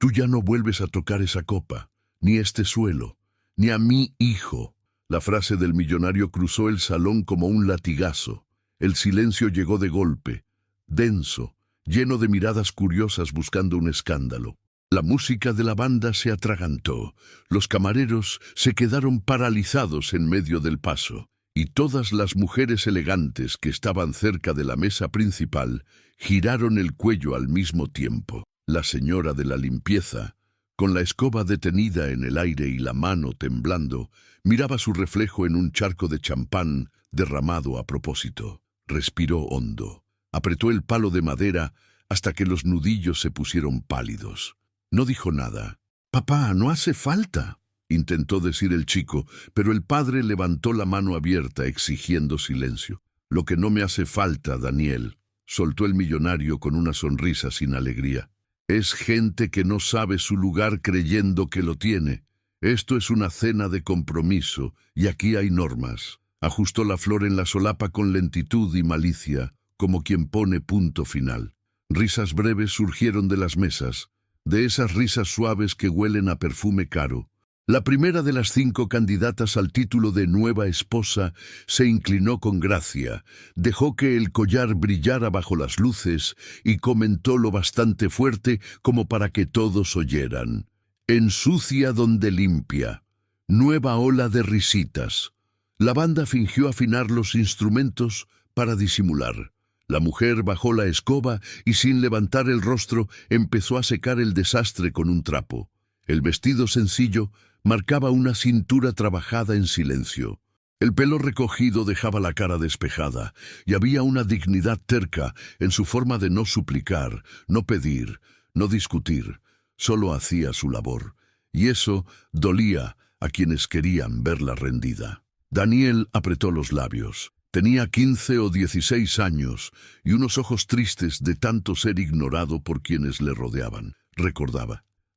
Tú ya no vuelves a tocar esa copa, ni este suelo, ni a mi hijo. La frase del millonario cruzó el salón como un latigazo. El silencio llegó de golpe, denso, lleno de miradas curiosas buscando un escándalo. La música de la banda se atragantó, los camareros se quedaron paralizados en medio del paso, y todas las mujeres elegantes que estaban cerca de la mesa principal giraron el cuello al mismo tiempo. La señora de la limpieza, con la escoba detenida en el aire y la mano temblando, miraba su reflejo en un charco de champán derramado a propósito. Respiró hondo, apretó el palo de madera hasta que los nudillos se pusieron pálidos. No dijo nada. «Papá, no hace falta», intentó decir el chico, pero el padre levantó la mano abierta exigiendo silencio. «Lo que no me hace falta, Daniel», soltó el millonario con una sonrisa sin alegría. «Es gente que no sabe su lugar creyendo que lo tiene. Esto es una cena de compromiso y aquí hay normas». Ajustó la flor en la solapa con lentitud y malicia, como quien pone punto final. Risas breves surgieron de las mesas, de esas risas suaves que huelen a perfume caro. La primera de las 5 candidatas al título de nueva esposa se inclinó con gracia, dejó que el collar brillara bajo las luces y comentó lo bastante fuerte como para que todos oyeran. «Ensucia donde limpia. Nueva ola de risitas». La banda fingió afinar los instrumentos para disimular. La mujer bajó la escoba y sin levantar el rostro empezó a secar el desastre con un trapo. El vestido sencillo marcaba una cintura trabajada en silencio. El pelo recogido dejaba la cara despejada y había una dignidad terca en su forma de no suplicar, no pedir, no discutir. Solo hacía su labor. Y eso dolía a quienes querían verla rendida. Daniel apretó los labios. Tenía 15 o 16 años y unos ojos tristes de tanto ser ignorado por quienes le rodeaban.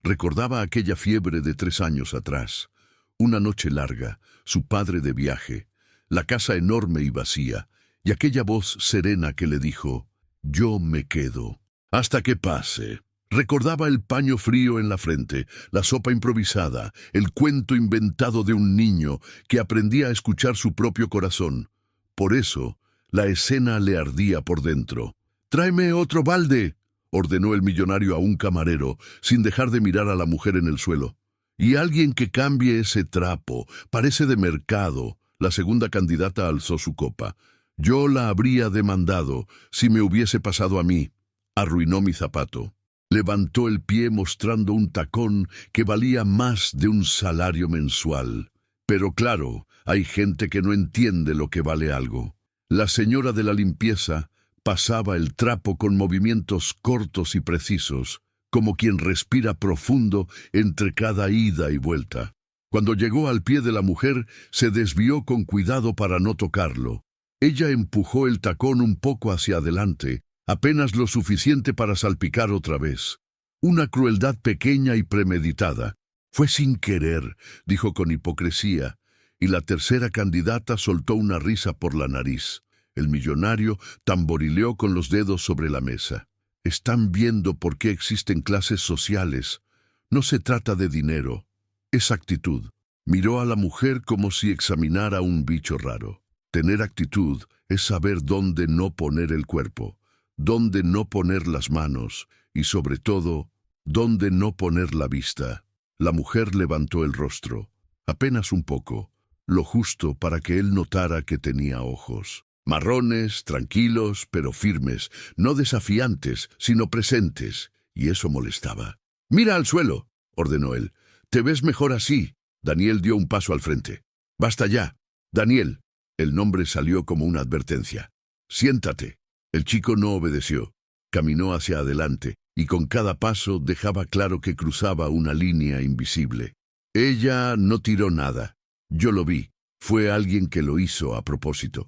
Recordaba aquella fiebre de 3 años atrás, una noche larga, su padre de viaje, la casa enorme y vacía, y aquella voz serena que le dijo, «Yo me quedo, hasta que pase». Recordaba el paño frío en la frente, la sopa improvisada, el cuento inventado de un niño que aprendía a escuchar su propio corazón. Por eso, la escena le ardía por dentro. «¡Tráeme otro balde!», ordenó el millonario a un camarero, sin dejar de mirar a la mujer en el suelo. «Y alguien que cambie ese trapo, parece de mercado». La segunda candidata alzó su copa. «Yo la habría demandado si me hubiese pasado a mí. Arruinó mi zapato». Levantó el pie mostrando un tacón que valía más de un salario mensual. Pero claro, hay gente que no entiende lo que vale algo. La señora de la limpieza pasaba el trapo con movimientos cortos y precisos, como quien respira profundo entre cada ida y vuelta. Cuando llegó al pie de la mujer, se desvió con cuidado para no tocarlo. Ella empujó el tacón un poco hacia adelante, apenas lo suficiente para salpicar otra vez. Una crueldad pequeña y premeditada. «Fue sin querer», dijo con hipocresía, y la tercera candidata soltó una risa por la nariz. El millonario tamborileó con los dedos sobre la mesa. «Están viendo por qué existen clases sociales. No se trata de dinero, es actitud». Miró a la mujer como si examinara un bicho raro. Tener actitud es saber dónde no poner el cuerpo, dónde no poner las manos y, sobre todo, dónde no poner la vista. La mujer levantó el rostro, apenas un poco, lo justo para que él notara que tenía ojos. Marrones, tranquilos, pero firmes, no desafiantes, sino presentes, y eso molestaba. «Mira al suelo», ordenó él. «Te ves mejor así». Daniel dio un paso al frente. «Basta ya. Daniel». El nombre salió como una advertencia. «Siéntate». El chico no obedeció. Caminó hacia adelante, y con cada paso dejaba claro que cruzaba una línea invisible. Ella no tiró nada. Yo lo vi. Fue alguien que lo hizo a propósito.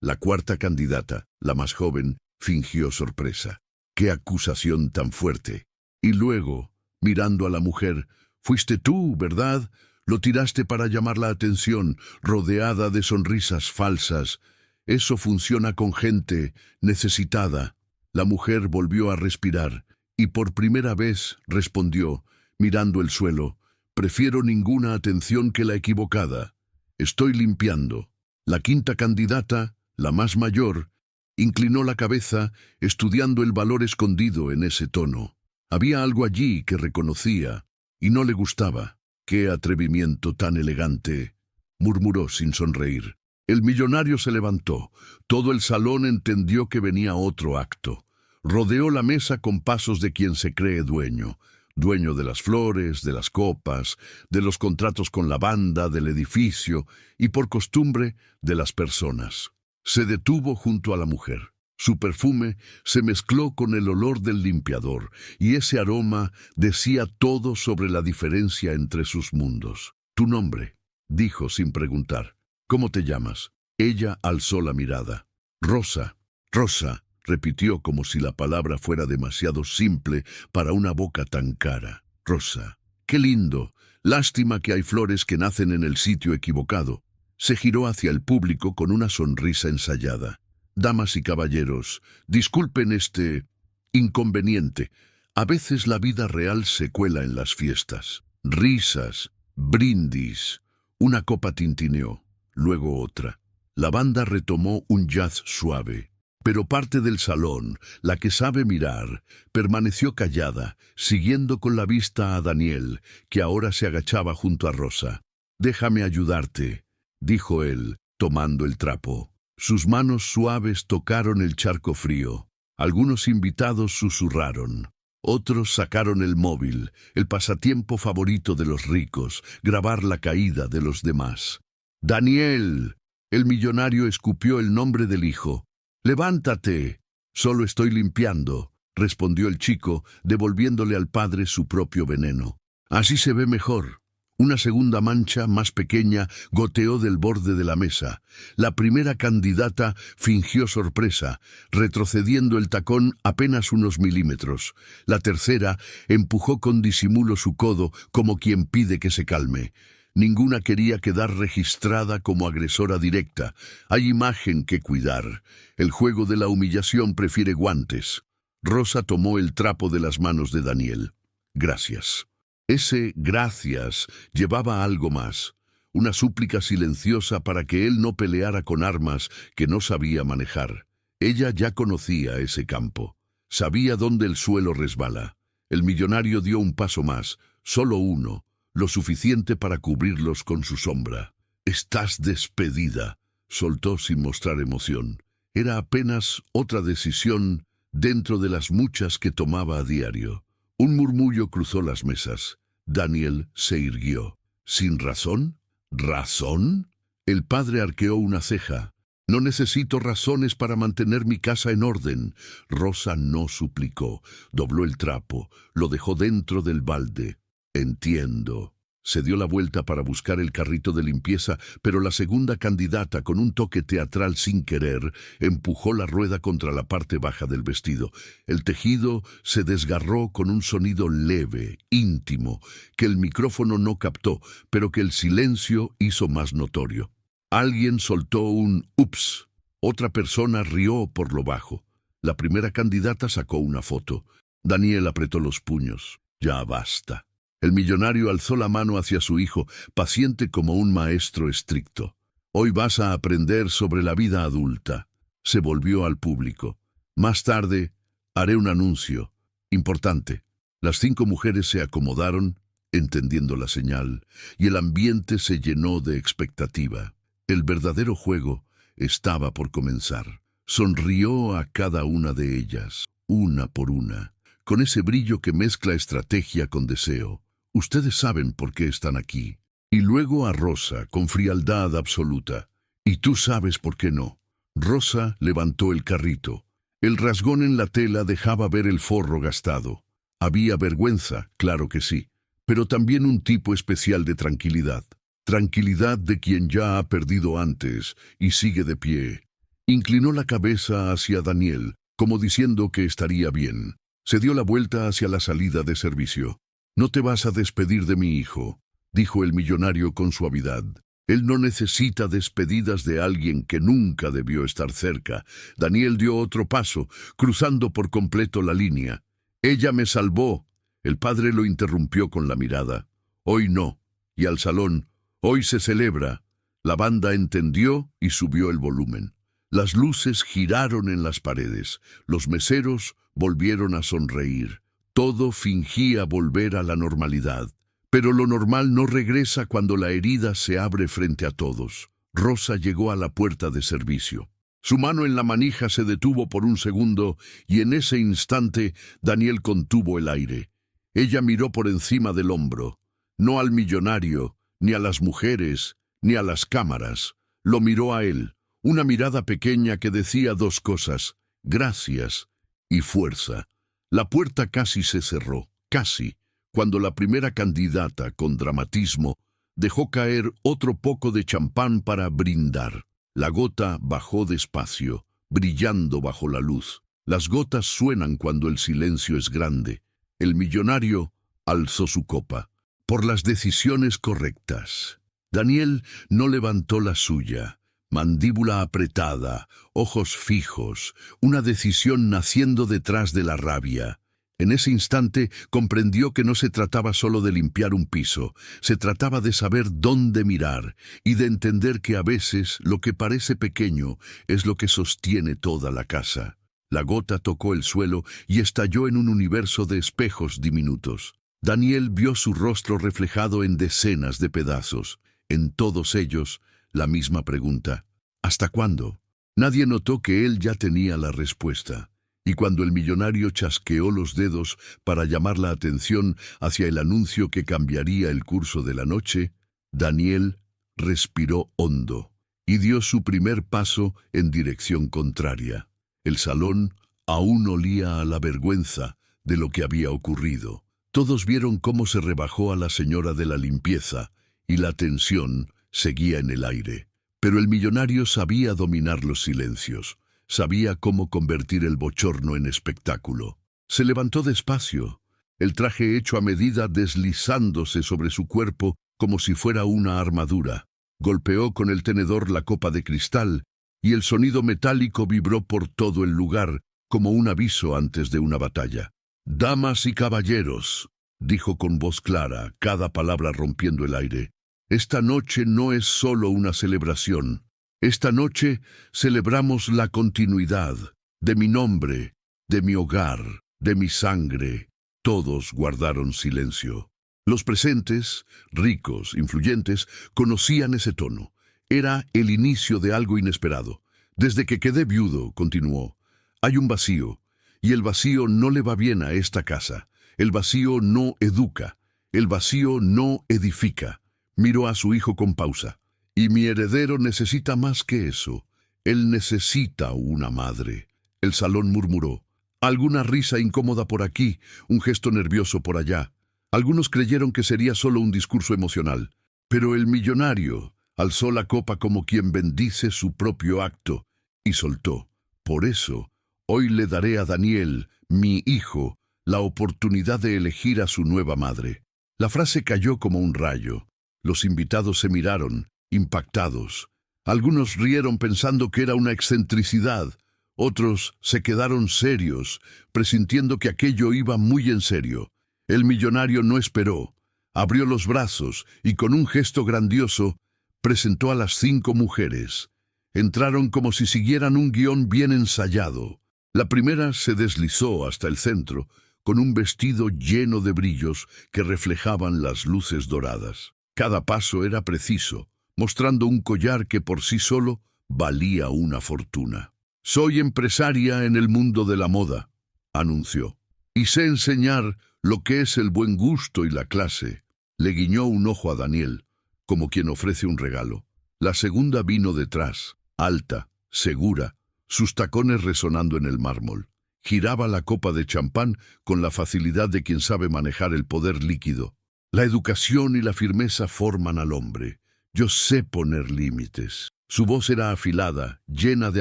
La cuarta candidata, la más joven, fingió sorpresa. ¡Qué acusación tan fuerte! Y luego, mirando a la mujer, «Fuiste tú, ¿verdad? Lo tiraste para llamar la atención, rodeada de sonrisas falsas. Eso funciona con gente necesitada». La mujer volvió a respirar y por primera vez respondió, mirando el suelo. Prefiero ninguna atención que la equivocada. Estoy limpiando. La quinta candidata, la más mayor, inclinó la cabeza, estudiando el valor escondido en ese tono. Había algo allí que reconocía, y no le gustaba. «¡Qué atrevimiento tan elegante!», murmuró sin sonreír. El millonario se levantó. Todo el salón entendió que venía otro acto. Rodeó la mesa con pasos de quien se cree dueño. Dueño de las flores, de las copas, de los contratos con la banda, del edificio y, por costumbre, de las personas. Se detuvo junto a la mujer. Su perfume se mezcló con el olor del limpiador, y ese aroma decía todo sobre la diferencia entre sus mundos. «Tu nombre», dijo sin preguntar. «¿Cómo te llamas?». Ella alzó la mirada. «Rosa». «Rosa», repitió como si la palabra fuera demasiado simple para una boca tan cara. «Rosa. Qué lindo. Lástima que hay flores que nacen en el sitio equivocado». Se giró hacia el público con una sonrisa ensayada. «Damas y caballeros, disculpen este inconveniente. A veces la vida real se cuela en las fiestas. Risas, brindis». Una copa tintineó, luego otra. La banda retomó un jazz suave. Pero parte del salón, la que sabe mirar, permaneció callada, siguiendo con la vista a Daniel, que ahora se agachaba junto a Rosa. «Déjame ayudarte», dijo él, tomando el trapo. Sus manos suaves tocaron el charco frío. Algunos invitados susurraron. Otros sacaron el móvil, el pasatiempo favorito de los ricos, grabar la caída de los demás. «Daniel», el millonario escupió el nombre del hijo. «Levántate». «Solo estoy limpiando», respondió el chico, devolviéndole al padre su propio veneno. «Así se ve mejor». Una segunda mancha, más pequeña, goteó del borde de la mesa. La primera candidata fingió sorpresa, retrocediendo el tacón apenas unos milímetros. La tercera empujó con disimulo su codo, como quien pide que se calme. Ninguna quería quedar registrada como agresora directa. Hay imagen que cuidar. El juego de la humillación prefiere guantes. Rosa tomó el trapo de las manos de Daniel. «Gracias». Ese «gracias» llevaba algo más, una súplica silenciosa para que él no peleara con armas que no sabía manejar. Ella ya conocía ese campo, sabía dónde el suelo resbala. El millonario dio un paso más, solo uno, lo suficiente para cubrirlos con su sombra. «Estás despedida», soltó sin mostrar emoción. Era apenas otra decisión dentro de las muchas que tomaba a diario. Un murmullo cruzó las mesas. Daniel se irguió. «¿Sin razón? ¿Razón?». El padre arqueó una ceja. «No necesito razones para mantener mi casa en orden». Rosa no suplicó. Dobló el trapo, lo dejó dentro del balde. «Entiendo». Se dio la vuelta para buscar el carrito de limpieza, pero la segunda candidata, con un toque teatral sin querer, empujó la rueda contra la parte baja del vestido. El tejido se desgarró con un sonido leve, íntimo, que el micrófono no captó, pero que el silencio hizo más notorio. Alguien soltó un «ups». Otra persona rió por lo bajo. La primera candidata sacó una foto. Daniel apretó los puños. «Ya basta». El millonario alzó la mano hacia su hijo, paciente como un maestro estricto. «Hoy vas a aprender sobre la vida adulta». Se volvió al público. «Más tarde haré un anuncio importante». Las 5 mujeres se acomodaron, entendiendo la señal, y el ambiente se llenó de expectativa. El verdadero juego estaba por comenzar. Sonrió a cada una de ellas, una por una, con ese brillo que mezcla estrategia con deseo. «Ustedes saben por qué están aquí». Y luego a Rosa, con frialdad absoluta. «¿Y tú sabes por qué no?». Rosa levantó el carrito. El rasgón en la tela dejaba ver el forro gastado. Había vergüenza, claro que sí, pero también un tipo especial de tranquilidad. Tranquilidad de quien ya ha perdido antes y sigue de pie. Inclinó la cabeza hacia Daniel, como diciendo que estaría bien. Se dio la vuelta hacia la salida de servicio. «No te vas a despedir de mi hijo», dijo el millonario con suavidad. «Él no necesita despedidas de alguien que nunca debió estar cerca». Daniel dio otro paso, cruzando por completo la línea. «Ella me salvó». El padre lo interrumpió con la mirada. Hoy no. Y al salón. Hoy se celebra. La banda entendió y subió el volumen. Las luces giraron en las paredes. Los meseros volvieron a sonreír. Todo fingía volver a la normalidad. Pero lo normal no regresa cuando la herida se abre frente a todos. Rosa llegó a la puerta de servicio. Su mano en la manija se detuvo por un segundo y en ese instante Daniel contuvo el aire. Ella miró por encima del hombro, no al millonario, ni a las mujeres, ni a las cámaras. Lo miró a él, una mirada pequeña que decía dos cosas: gracias y fuerza. La puerta casi se cerró, casi, cuando la primera candidata, con dramatismo, dejó caer otro poco de champán para brindar. La gota bajó despacio, brillando bajo la luz. Las gotas suenan cuando el silencio es grande. El millonario alzó su copa. Por las decisiones correctas. Daniel no levantó la suya. Mandíbula apretada, ojos fijos, una decisión naciendo detrás de la rabia. En ese instante comprendió que no se trataba solo de limpiar un piso, se trataba de saber dónde mirar y de entender que a veces lo que parece pequeño es lo que sostiene toda la casa. La gota tocó el suelo y estalló en un universo de espejos diminutos. Daniel vio su rostro reflejado en decenas de pedazos. En todos ellos, la misma pregunta: ¿hasta cuándo? Nadie notó que él ya tenía la respuesta. Y cuando el millonario chasqueó los dedos para llamar la atención hacia el anuncio que cambiaría el curso de la noche, Daniel respiró hondo y dio su primer paso en dirección contraria. El salón aún olía a la vergüenza de lo que había ocurrido. Todos vieron cómo se rebajó a la señora de la limpieza y la tensión seguía en el aire. Pero el millonario sabía dominar los silencios. Sabía cómo convertir el bochorno en espectáculo. Se levantó despacio, el traje hecho a medida deslizándose sobre su cuerpo como si fuera una armadura. Golpeó con el tenedor la copa de cristal y el sonido metálico vibró por todo el lugar como un aviso antes de una batalla. «Damas y caballeros», dijo con voz clara, cada palabra rompiendo el aire, «esta noche no es solo una celebración. Esta noche celebramos la continuidad de mi nombre, de mi hogar, de mi sangre». Todos guardaron silencio. Los presentes, ricos, influyentes, conocían ese tono. Era el inicio de algo inesperado. «Desde que quedé viudo», continuó, «hay un vacío, y el vacío no le va bien a esta casa. El vacío no educa, el vacío no edifica». Miró a su hijo con pausa. «Y mi heredero necesita más que eso. Él necesita una madre». El salón murmuró. Alguna risa incómoda por aquí, un gesto nervioso por allá. Algunos creyeron que sería solo un discurso emocional. Pero el millonario alzó la copa como quien bendice su propio acto y soltó. «Por eso, hoy le daré a Daniel, mi hijo, la oportunidad de elegir a su nueva madre». La frase cayó como un rayo. Los invitados se miraron, impactados. Algunos rieron pensando que era una excentricidad. Otros se quedaron serios, presintiendo que aquello iba muy en serio. El millonario no esperó. Abrió los brazos y con un gesto grandioso presentó a las 5 mujeres. Entraron como si siguieran un guión bien ensayado. La primera se deslizó hasta el centro, con un vestido lleno de brillos que reflejaban las luces doradas. Cada paso era preciso, mostrando un collar que por sí solo valía una fortuna. «Soy empresaria en el mundo de la moda», anunció, «y sé enseñar lo que es el buen gusto y la clase». Le guiñó un ojo a Daniel, como quien ofrece un regalo. La segunda vino detrás, alta, segura, sus tacones resonando en el mármol. Giraba la copa de champán con la facilidad de quien sabe manejar el poder líquido. La educación y la firmeza forman al hombre. Yo sé poner límites. Su voz era afilada, llena de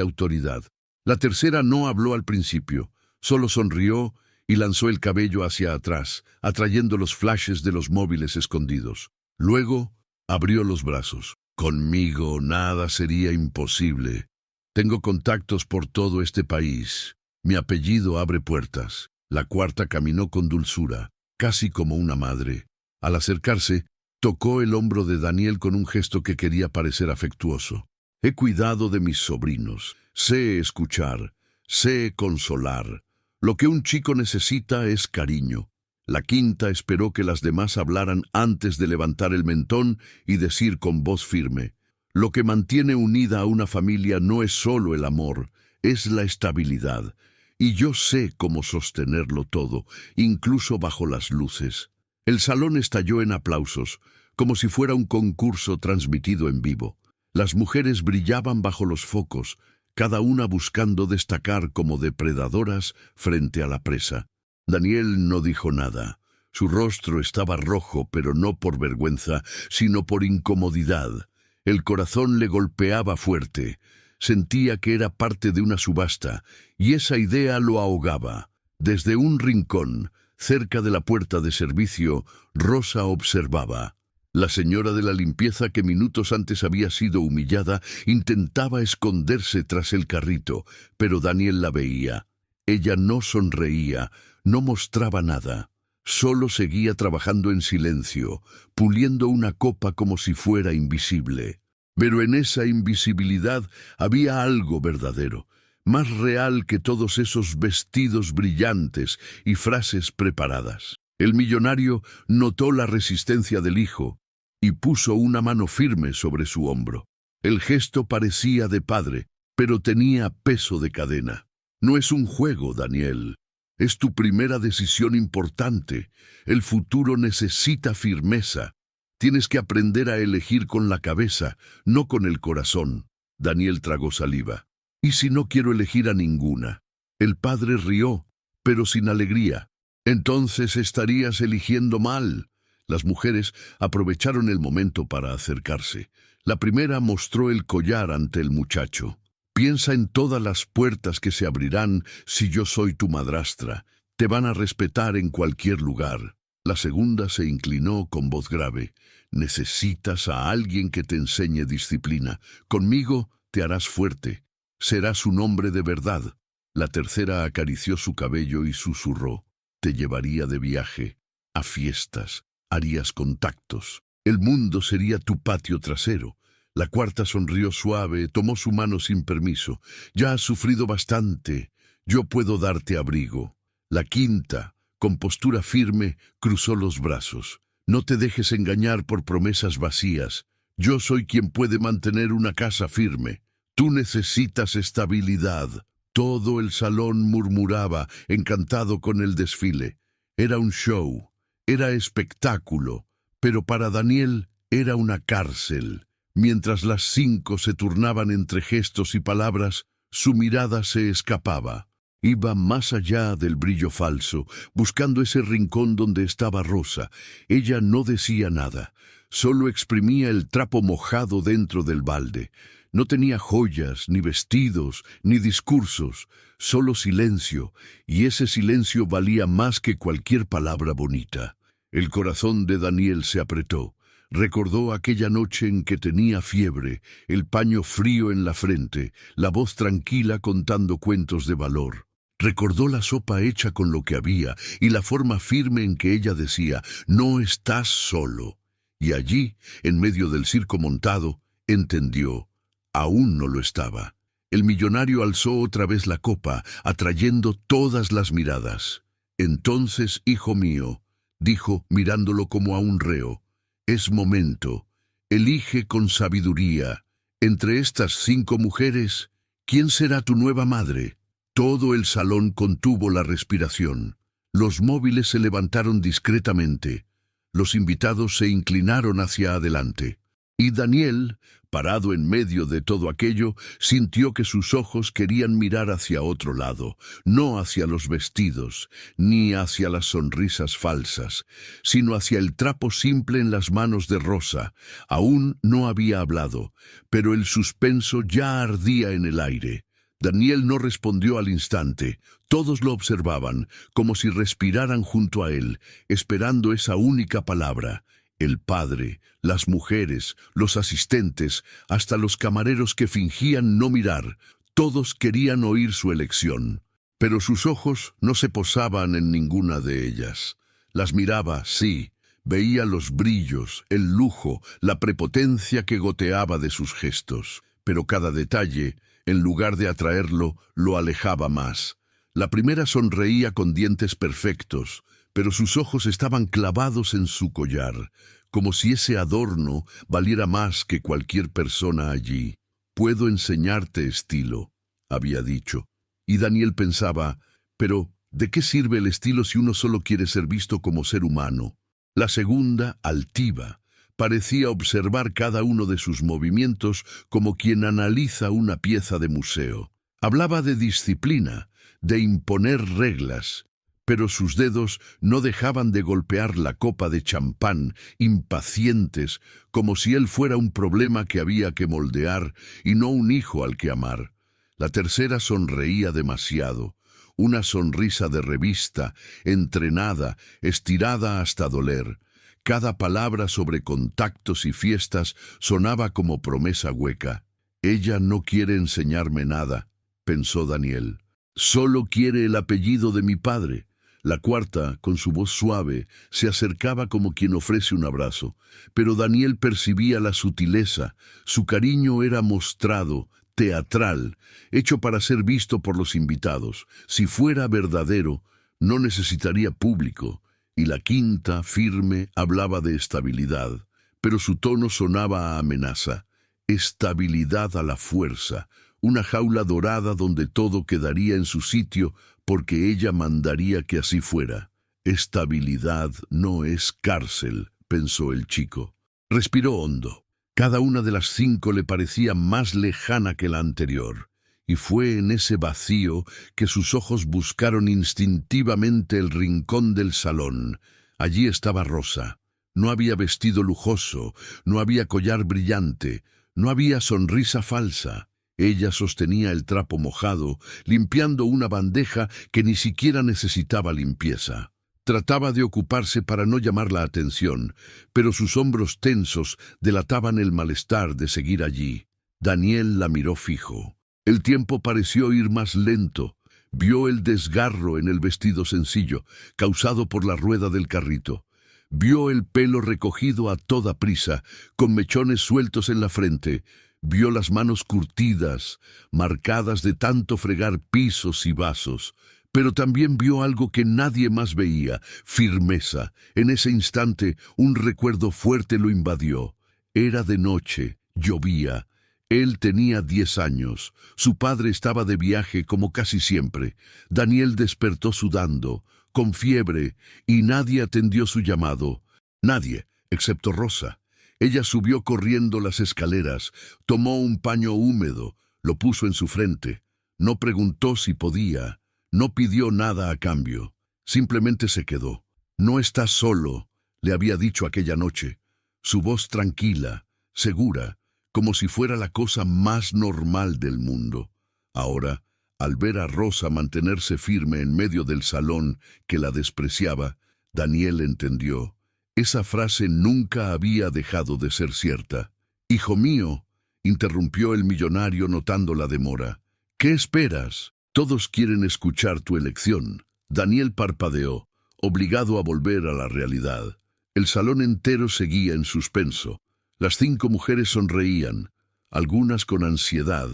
autoridad. La tercera no habló al principio, solo sonrió y lanzó el cabello hacia atrás, atrayendo los flashes de los móviles escondidos. Luego abrió los brazos. «Conmigo nada sería imposible. Tengo contactos por todo este país. Mi apellido abre puertas». La cuarta caminó con dulzura. casi como una madre. Al acercarse, tocó el hombro de Daniel con un gesto que quería parecer afectuoso. He cuidado de mis sobrinos, sé escuchar, sé consolar. Lo que un chico necesita es cariño. La quinta esperó que las demás hablaran antes de levantar el mentón y decir con voz firme: lo que mantiene unida a una familia no es solo el amor, es la estabilidad. Y yo sé cómo sostenerlo todo, incluso bajo las luces. El salón estalló en aplausos, como si fuera un concurso transmitido en vivo. Las mujeres brillaban bajo los focos, cada una buscando destacar como depredadoras frente a la presa. Daniel no dijo nada. Su rostro estaba rojo, pero no por vergüenza, sino por incomodidad. El corazón le golpeaba fuerte. Sentía que era parte de una subasta, y esa idea lo ahogaba. Desde un rincón, cerca de la puerta de servicio, Rosa observaba. La señora de la limpieza, que minutos antes había sido humillada, intentaba esconderse tras el carrito, pero Daniel la veía. Ella no sonreía, no mostraba nada. Solo seguía trabajando en silencio, puliendo una copa como si fuera invisible. Pero en esa invisibilidad había algo verdadero, más real que todos esos vestidos brillantes y frases preparadas. El millonario notó la resistencia del hijo y puso una mano firme sobre su hombro. El gesto parecía de padre, pero tenía peso de cadena. No es un juego, Daniel. Es tu primera decisión importante. El futuro necesita firmeza. Tienes que aprender a elegir con la cabeza, no con el corazón. Daniel tragó saliva. ¿Y si no quiero elegir a ninguna? El padre rió, pero sin alegría. Entonces estarías eligiendo mal. Las mujeres aprovecharon el momento para acercarse. La primera mostró el collar ante el muchacho. Piensa en todas las puertas que se abrirán si yo soy tu madrastra. Te van a respetar en cualquier lugar. La segunda se inclinó con voz grave. Necesitas a alguien que te enseñe disciplina. Conmigo te harás fuerte. Serás un hombre de verdad. La tercera acarició su cabello y susurró. Te llevaría de viaje, a fiestas, harías contactos. El mundo sería tu patio trasero. La cuarta sonrió suave, tomó su mano sin permiso. Ya has sufrido bastante. Yo puedo darte abrigo. La quinta, con postura firme, cruzó los brazos. No te dejes engañar por promesas vacías. Yo soy quien puede mantener una casa firme. Tú necesitas estabilidad. Todo el salón murmuraba, encantado con el desfile. Era un show, era espectáculo, pero para Daniel era una cárcel. Mientras las 5 se turnaban entre gestos y palabras, su mirada se escapaba. Iba más allá del brillo falso, buscando ese rincón donde estaba Rosa. Ella no decía nada, solo exprimía el trapo mojado dentro del balde. No tenía joyas, ni vestidos, ni discursos, solo silencio, y ese silencio valía más que cualquier palabra bonita. El corazón de Daniel se apretó. Recordó aquella noche en que tenía fiebre, el paño frío en la frente, la voz tranquila contando cuentos de valor. Recordó la sopa hecha con lo que había y la forma firme en que ella decía, no estás solo. Y allí, en medio del circo montado, entendió, aún no lo estaba. El millonario alzó otra vez la copa, atrayendo todas las miradas. Entonces, hijo mío, dijo mirándolo como a un reo, es momento, elige con sabiduría. Entre estas 5 mujeres, ¿quién será tu nueva madre? Todo el salón contuvo la respiración. Los móviles se levantaron discretamente. Los invitados se inclinaron hacia adelante. Y Daniel, parado en medio de todo aquello, sintió que sus ojos querían mirar hacia otro lado, no hacia los vestidos, ni hacia las sonrisas falsas, sino hacia el trapo simple en las manos de Rosa. Aún no había hablado, pero el suspenso ya ardía en el aire. Daniel no respondió al instante. Todos lo observaban, como si respiraran junto a él, esperando esa única palabra. El padre, las mujeres, los asistentes, hasta los camareros que fingían no mirar, todos querían oír su elección. Pero sus ojos no se posaban en ninguna de ellas. Las miraba, sí, veía los brillos, el lujo, la prepotencia que goteaba de sus gestos, pero cada detalle, en lugar de atraerlo, lo alejaba más. La primera sonreía con dientes perfectos, pero sus ojos estaban clavados en su collar, como si ese adorno valiera más que cualquier persona allí. «Puedo enseñarte estilo», había dicho. Y Daniel pensaba, «Pero, ¿de qué sirve el estilo si uno solo quiere ser visto como ser humano?» La segunda, altiva, parecía observar cada uno de sus movimientos como quien analiza una pieza de museo. Hablaba de disciplina, de imponer reglas, pero sus dedos no dejaban de golpear la copa de champán, impacientes, como si él fuera un problema que había que moldear y no un hijo al que amar. La tercera sonreía demasiado, una sonrisa de revista, entrenada, estirada hasta doler. Cada palabra sobre contactos y fiestas sonaba como promesa hueca. «Ella no quiere enseñarme nada», pensó Daniel. «Solo quiere el apellido de mi padre». La cuarta, con su voz suave, se acercaba como quien ofrece un abrazo, pero Daniel percibía la sutileza. Su cariño era mostrado, teatral, hecho para ser visto por los invitados. Si fuera verdadero, no necesitaría público. Y la quinta, firme, hablaba de estabilidad, pero su tono sonaba a amenaza. Estabilidad a la fuerza, una jaula dorada donde todo quedaría en su sitio porque ella mandaría que así fuera. «Estabilidad no es cárcel», pensó el chico. Respiró hondo. Cada una de las 5 le parecía más lejana que la anterior, y fue en ese vacío que sus ojos buscaron instintivamente el rincón del salón. Allí estaba Rosa. No había vestido lujoso, no había collar brillante, no había sonrisa falsa. Ella sostenía el trapo mojado, limpiando una bandeja que ni siquiera necesitaba limpieza. Trataba de ocuparse para no llamar la atención, pero sus hombros tensos delataban el malestar de seguir allí. Daniel la miró fijo. El tiempo pareció ir más lento. Vio el desgarro en el vestido sencillo, causado por la rueda del carrito. Vio el pelo recogido a toda prisa, con mechones sueltos en la frente. Vio las manos curtidas, marcadas de tanto fregar pisos y vasos. Pero también vio algo que nadie más veía, firmeza. En ese instante, un recuerdo fuerte lo invadió. Era de noche, llovía. Él tenía 10 años. Su padre estaba de viaje como casi siempre. Daniel despertó sudando, con fiebre, y nadie atendió su llamado. Nadie, excepto Rosa. Ella subió corriendo las escaleras, tomó un paño húmedo, lo puso en su frente. No preguntó si podía, no pidió nada a cambio. Simplemente se quedó. «No estás solo», le había dicho aquella noche. Su voz tranquila, segura, como si fuera la cosa más normal del mundo. Ahora, al ver a Rosa mantenerse firme en medio del salón que la despreciaba, Daniel entendió. Esa frase nunca había dejado de ser cierta. «Hijo mío», interrumpió el millonario notando la demora. «¿Qué esperas? Todos quieren escuchar tu elección». Daniel parpadeó, obligado a volver a la realidad. El salón entero seguía en suspenso. Las 5 mujeres sonreían, algunas con ansiedad,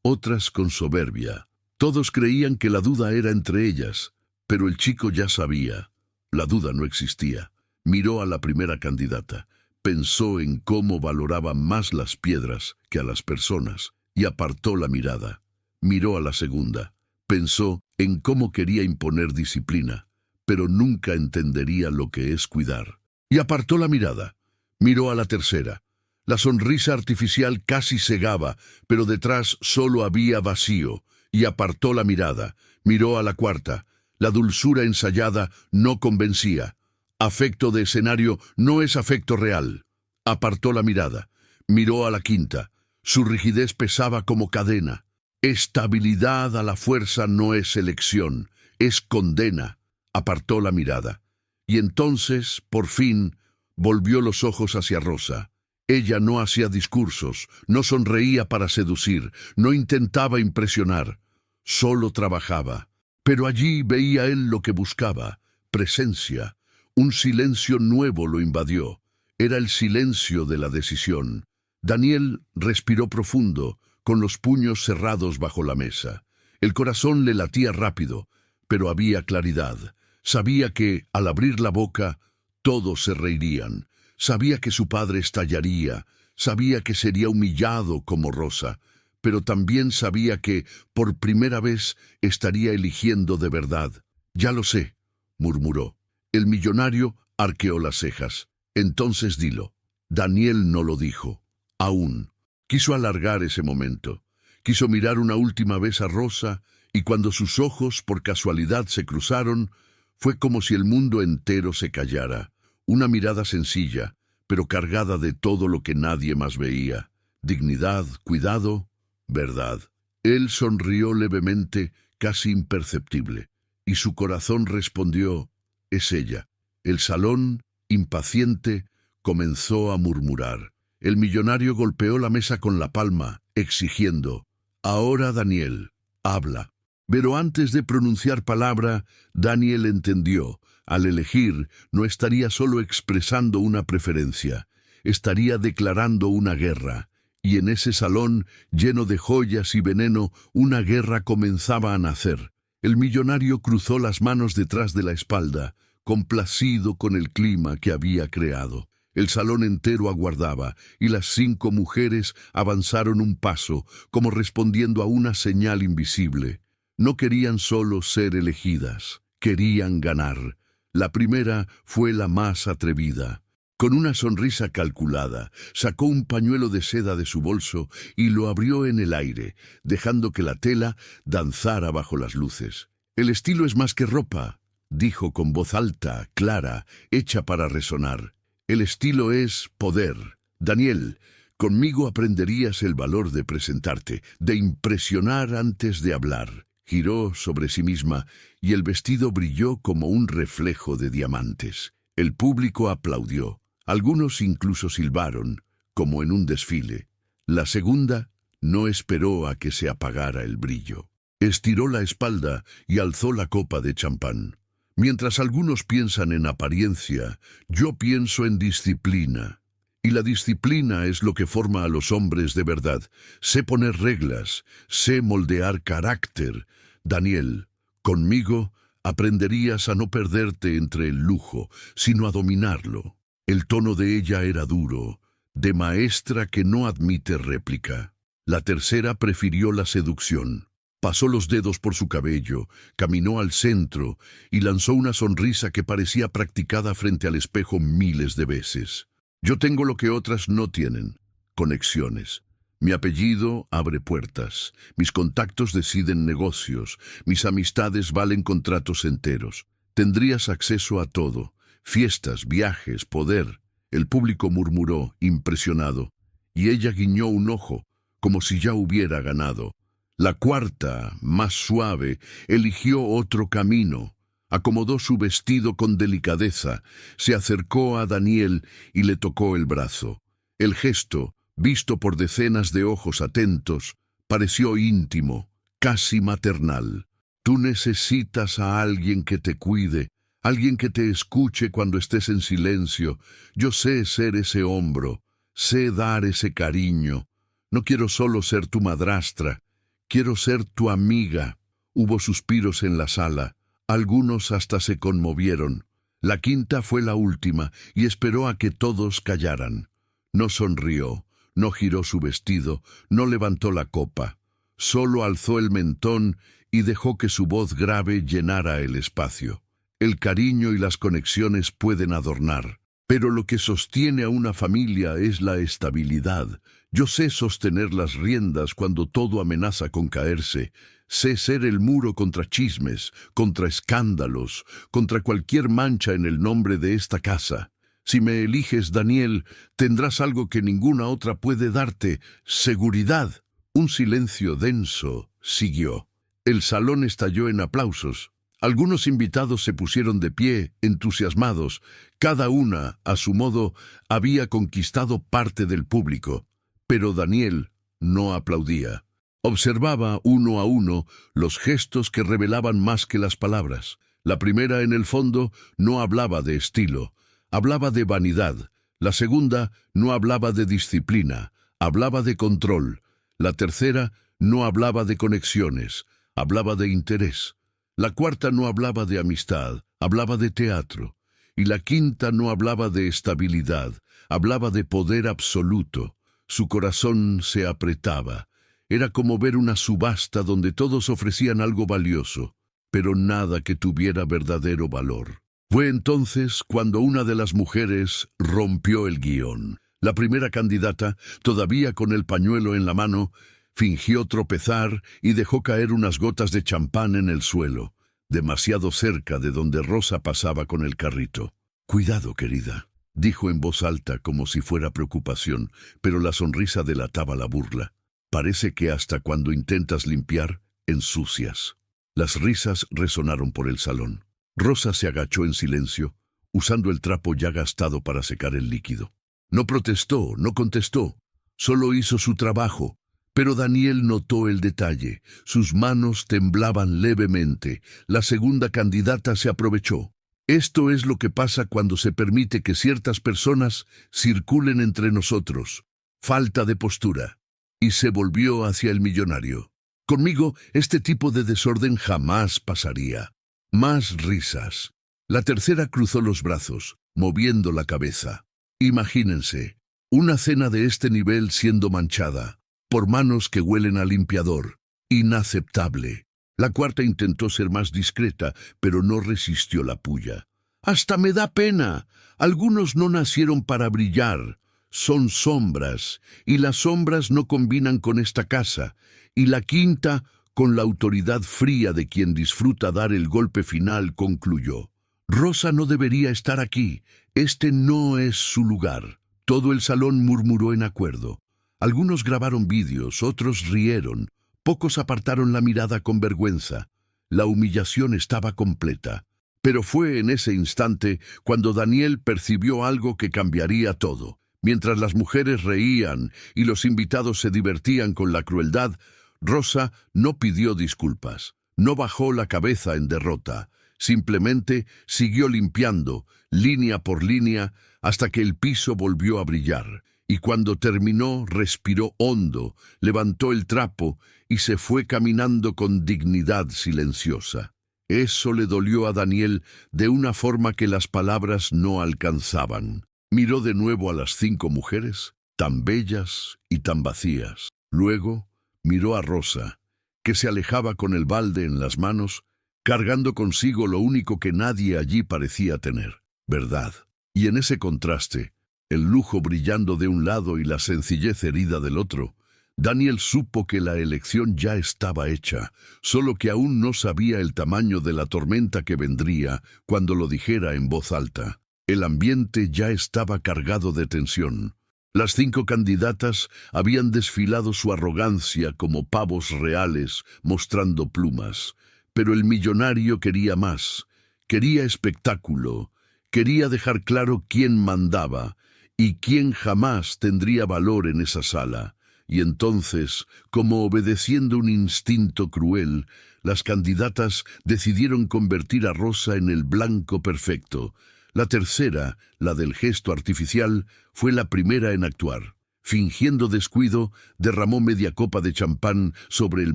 otras con soberbia. Todos creían que la duda era entre ellas, pero el chico ya sabía. La duda no existía. Miró a la primera candidata, pensó en cómo valoraba más las piedras que a las personas, y apartó la mirada. Miró a la segunda, pensó en cómo quería imponer disciplina, pero nunca entendería lo que es cuidar. Y apartó la mirada. Miró a la tercera. La sonrisa artificial casi cegaba, pero detrás solo había vacío, y apartó la mirada. Miró a la cuarta. La dulzura ensayada no convencía. Afecto de escenario no es afecto real. Apartó la mirada. Miró a la quinta. Su rigidez pesaba como cadena. Estabilidad a la fuerza no es elección, es condena. Apartó la mirada. Y entonces, por fin, volvió los ojos hacia Rosa. Ella no hacía discursos, no sonreía para seducir, no intentaba impresionar. Solo trabajaba. Pero allí veía él lo que buscaba: presencia. Un silencio nuevo lo invadió. Era el silencio de la decisión. Daniel respiró profundo, con los puños cerrados bajo la mesa. El corazón le latía rápido, pero había claridad. Sabía que, al abrir la boca, todos se reirían. Sabía que su padre estallaría. Sabía que sería humillado como Rosa. Pero también sabía que, por primera vez, estaría eligiendo de verdad. «Ya lo sé», murmuró. El millonario arqueó las cejas. «Entonces dilo». Daniel no lo dijo. Aún. Quiso alargar ese momento. Quiso mirar una última vez a Rosa, y cuando sus ojos por casualidad se cruzaron, fue como si el mundo entero se callara. Una mirada sencilla, pero cargada de todo lo que nadie más veía. Dignidad, cuidado, verdad. Él sonrió levemente, casi imperceptible, y su corazón respondió: «Es ella». El salón, impaciente, comenzó a murmurar. El millonario golpeó la mesa con la palma, exigiendo: «Ahora, Daniel, habla». Pero antes de pronunciar palabra, Daniel entendió. Al elegir, no estaría solo expresando una preferencia, estaría declarando una guerra. Y en ese salón, lleno de joyas y veneno, una guerra comenzaba a nacer. El millonario cruzó las manos detrás de la espalda, complacido con el clima que había creado. El salón entero aguardaba, y las 5 mujeres avanzaron un paso, como respondiendo a una señal invisible. No querían solo ser elegidas, querían ganar. La primera fue la más atrevida. Con una sonrisa calculada, sacó un pañuelo de seda de su bolso y lo abrió en el aire, dejando que la tela danzara bajo las luces. «El estilo es más que ropa», dijo con voz alta, clara, hecha para resonar. «El estilo es poder. Daniel, conmigo aprenderías el valor de presentarte, de impresionar antes de hablar». Giró sobre sí misma y el vestido brilló como un reflejo de diamantes. El público aplaudió. Algunos incluso silbaron, como en un desfile. La segunda no esperó a que se apagara el brillo. Estiró la espalda y alzó la copa de champán. «Mientras algunos piensan en apariencia, yo pienso en disciplina. Y la disciplina es lo que forma a los hombres de verdad. Sé poner reglas, sé moldear carácter. Daniel, conmigo aprenderías a no perderte entre el lujo, sino a dominarlo». El tono de ella era duro, de maestra que no admite réplica. La tercera prefirió la seducción. Pasó los dedos por su cabello, caminó al centro y lanzó una sonrisa que parecía practicada frente al espejo miles de veces. «Yo tengo lo que otras no tienen: conexiones. Mi apellido abre puertas, mis contactos deciden negocios, mis amistades valen contratos enteros. Tendrías acceso a todo: fiestas, viajes, poder». El público murmuró, impresionado, y ella guiñó un ojo, como si ya hubiera ganado. La cuarta, más suave, eligió otro camino. Acomodó su vestido con delicadeza, se acercó a Daniel y le tocó el brazo. El gesto, visto por decenas de ojos atentos, pareció íntimo, casi maternal. «Tú necesitas a alguien que te cuide, alguien que te escuche cuando estés en silencio. Yo sé ser ese hombro, sé dar ese cariño. No quiero solo ser tu madrastra, quiero ser tu amiga». Hubo suspiros en la sala, algunos hasta se conmovieron. La quinta fue la última y esperó a que todos callaran. No sonrió, no giró su vestido, no levantó la copa. Solo alzó el mentón y dejó que su voz grave llenara el espacio. El cariño y las conexiones pueden adornar, pero lo que sostiene a una familia es la estabilidad. Yo sé sostener las riendas cuando todo amenaza con caerse. Sé ser el muro contra chismes, contra escándalos, contra cualquier mancha en el nombre de esta casa. Si me eliges, Daniel, tendrás algo que ninguna otra puede darte: seguridad». Un silencio denso siguió. El salón estalló en aplausos. Algunos invitados se pusieron de pie, entusiasmados. Cada una, a su modo, había conquistado parte del público. Pero Daniel no aplaudía. Observaba uno a uno los gestos que revelaban más que las palabras. La primera, en el fondo, no hablaba de estilo, hablaba de vanidad. La segunda no hablaba de disciplina, hablaba de control. La tercera no hablaba de conexiones, hablaba de interés. La cuarta no hablaba de amistad, hablaba de teatro. Y la quinta no hablaba de estabilidad, hablaba de poder absoluto. Su corazón se apretaba. Era como ver una subasta donde todos ofrecían algo valioso, pero nada que tuviera verdadero valor. Fue entonces cuando una de las mujeres rompió el guión. La primera candidata, todavía con el pañuelo en la mano, fingió tropezar y dejó caer unas gotas de champán en el suelo, demasiado cerca de donde Rosa pasaba con el carrito. «Cuidado, querida», dijo en voz alta como si fuera preocupación, pero la sonrisa delataba la burla. «Parece que hasta cuando intentas limpiar, ensucias». Las risas resonaron por el salón. Rosa se agachó en silencio, usando el trapo ya gastado para secar el líquido. No protestó, no contestó, solo hizo su trabajo. Pero Daniel notó el detalle. Sus manos temblaban levemente. La segunda candidata se aprovechó. Esto es lo que pasa cuando se permite que ciertas personas circulen entre nosotros. Falta de postura. Y se volvió hacia el millonario. Conmigo, este tipo de desorden jamás pasaría. Más risas. La tercera cruzó los brazos, moviendo la cabeza. Imagínense, una cena de este nivel siendo manchada por manos que huelen a limpiador. Inaceptable. La cuarta intentó ser más discreta, pero no resistió la pulla. «Hasta me da pena. Algunos no nacieron para brillar. Son sombras, y las sombras no combinan con esta casa». Y la quinta, con la autoridad fría de quien disfruta dar el golpe final, concluyó: «Rosa no debería estar aquí. Este no es su lugar». Todo el salón murmuró en acuerdo. Algunos grabaron vídeos, otros rieron, pocos apartaron la mirada con vergüenza. La humillación estaba completa. Pero fue en ese instante cuando Daniel percibió algo que cambiaría todo. Mientras las mujeres reían y los invitados se divertían con la crueldad, Rosa no pidió disculpas, no bajó la cabeza en derrota, simplemente siguió limpiando, línea por línea, hasta que el piso volvió a brillar. Y cuando terminó, respiró hondo, levantó el trapo y se fue caminando con dignidad silenciosa. Eso le dolió a Daniel de una forma que las palabras no alcanzaban. Miró de nuevo a las 5 mujeres, tan bellas y tan vacías. Luego miró a Rosa, que se alejaba con el balde en las manos, cargando consigo lo único que nadie allí parecía tener: verdad. Y en ese contraste, el lujo brillando de un lado y la sencillez herida del otro, Daniel supo que la elección ya estaba hecha, solo que aún no sabía el tamaño de la tormenta que vendría cuando lo dijera en voz alta. El ambiente ya estaba cargado de tensión. Las 5 candidatas habían desfilado su arrogancia como pavos reales mostrando plumas, pero el millonario quería más, quería espectáculo, quería dejar claro quién mandaba y quién jamás tendría valor en esa sala. Y entonces, como obedeciendo un instinto cruel, las candidatas decidieron convertir a Rosa en el blanco perfecto. La tercera, la del gesto artificial, fue la primera en actuar. Fingiendo descuido, derramó media copa de champán sobre el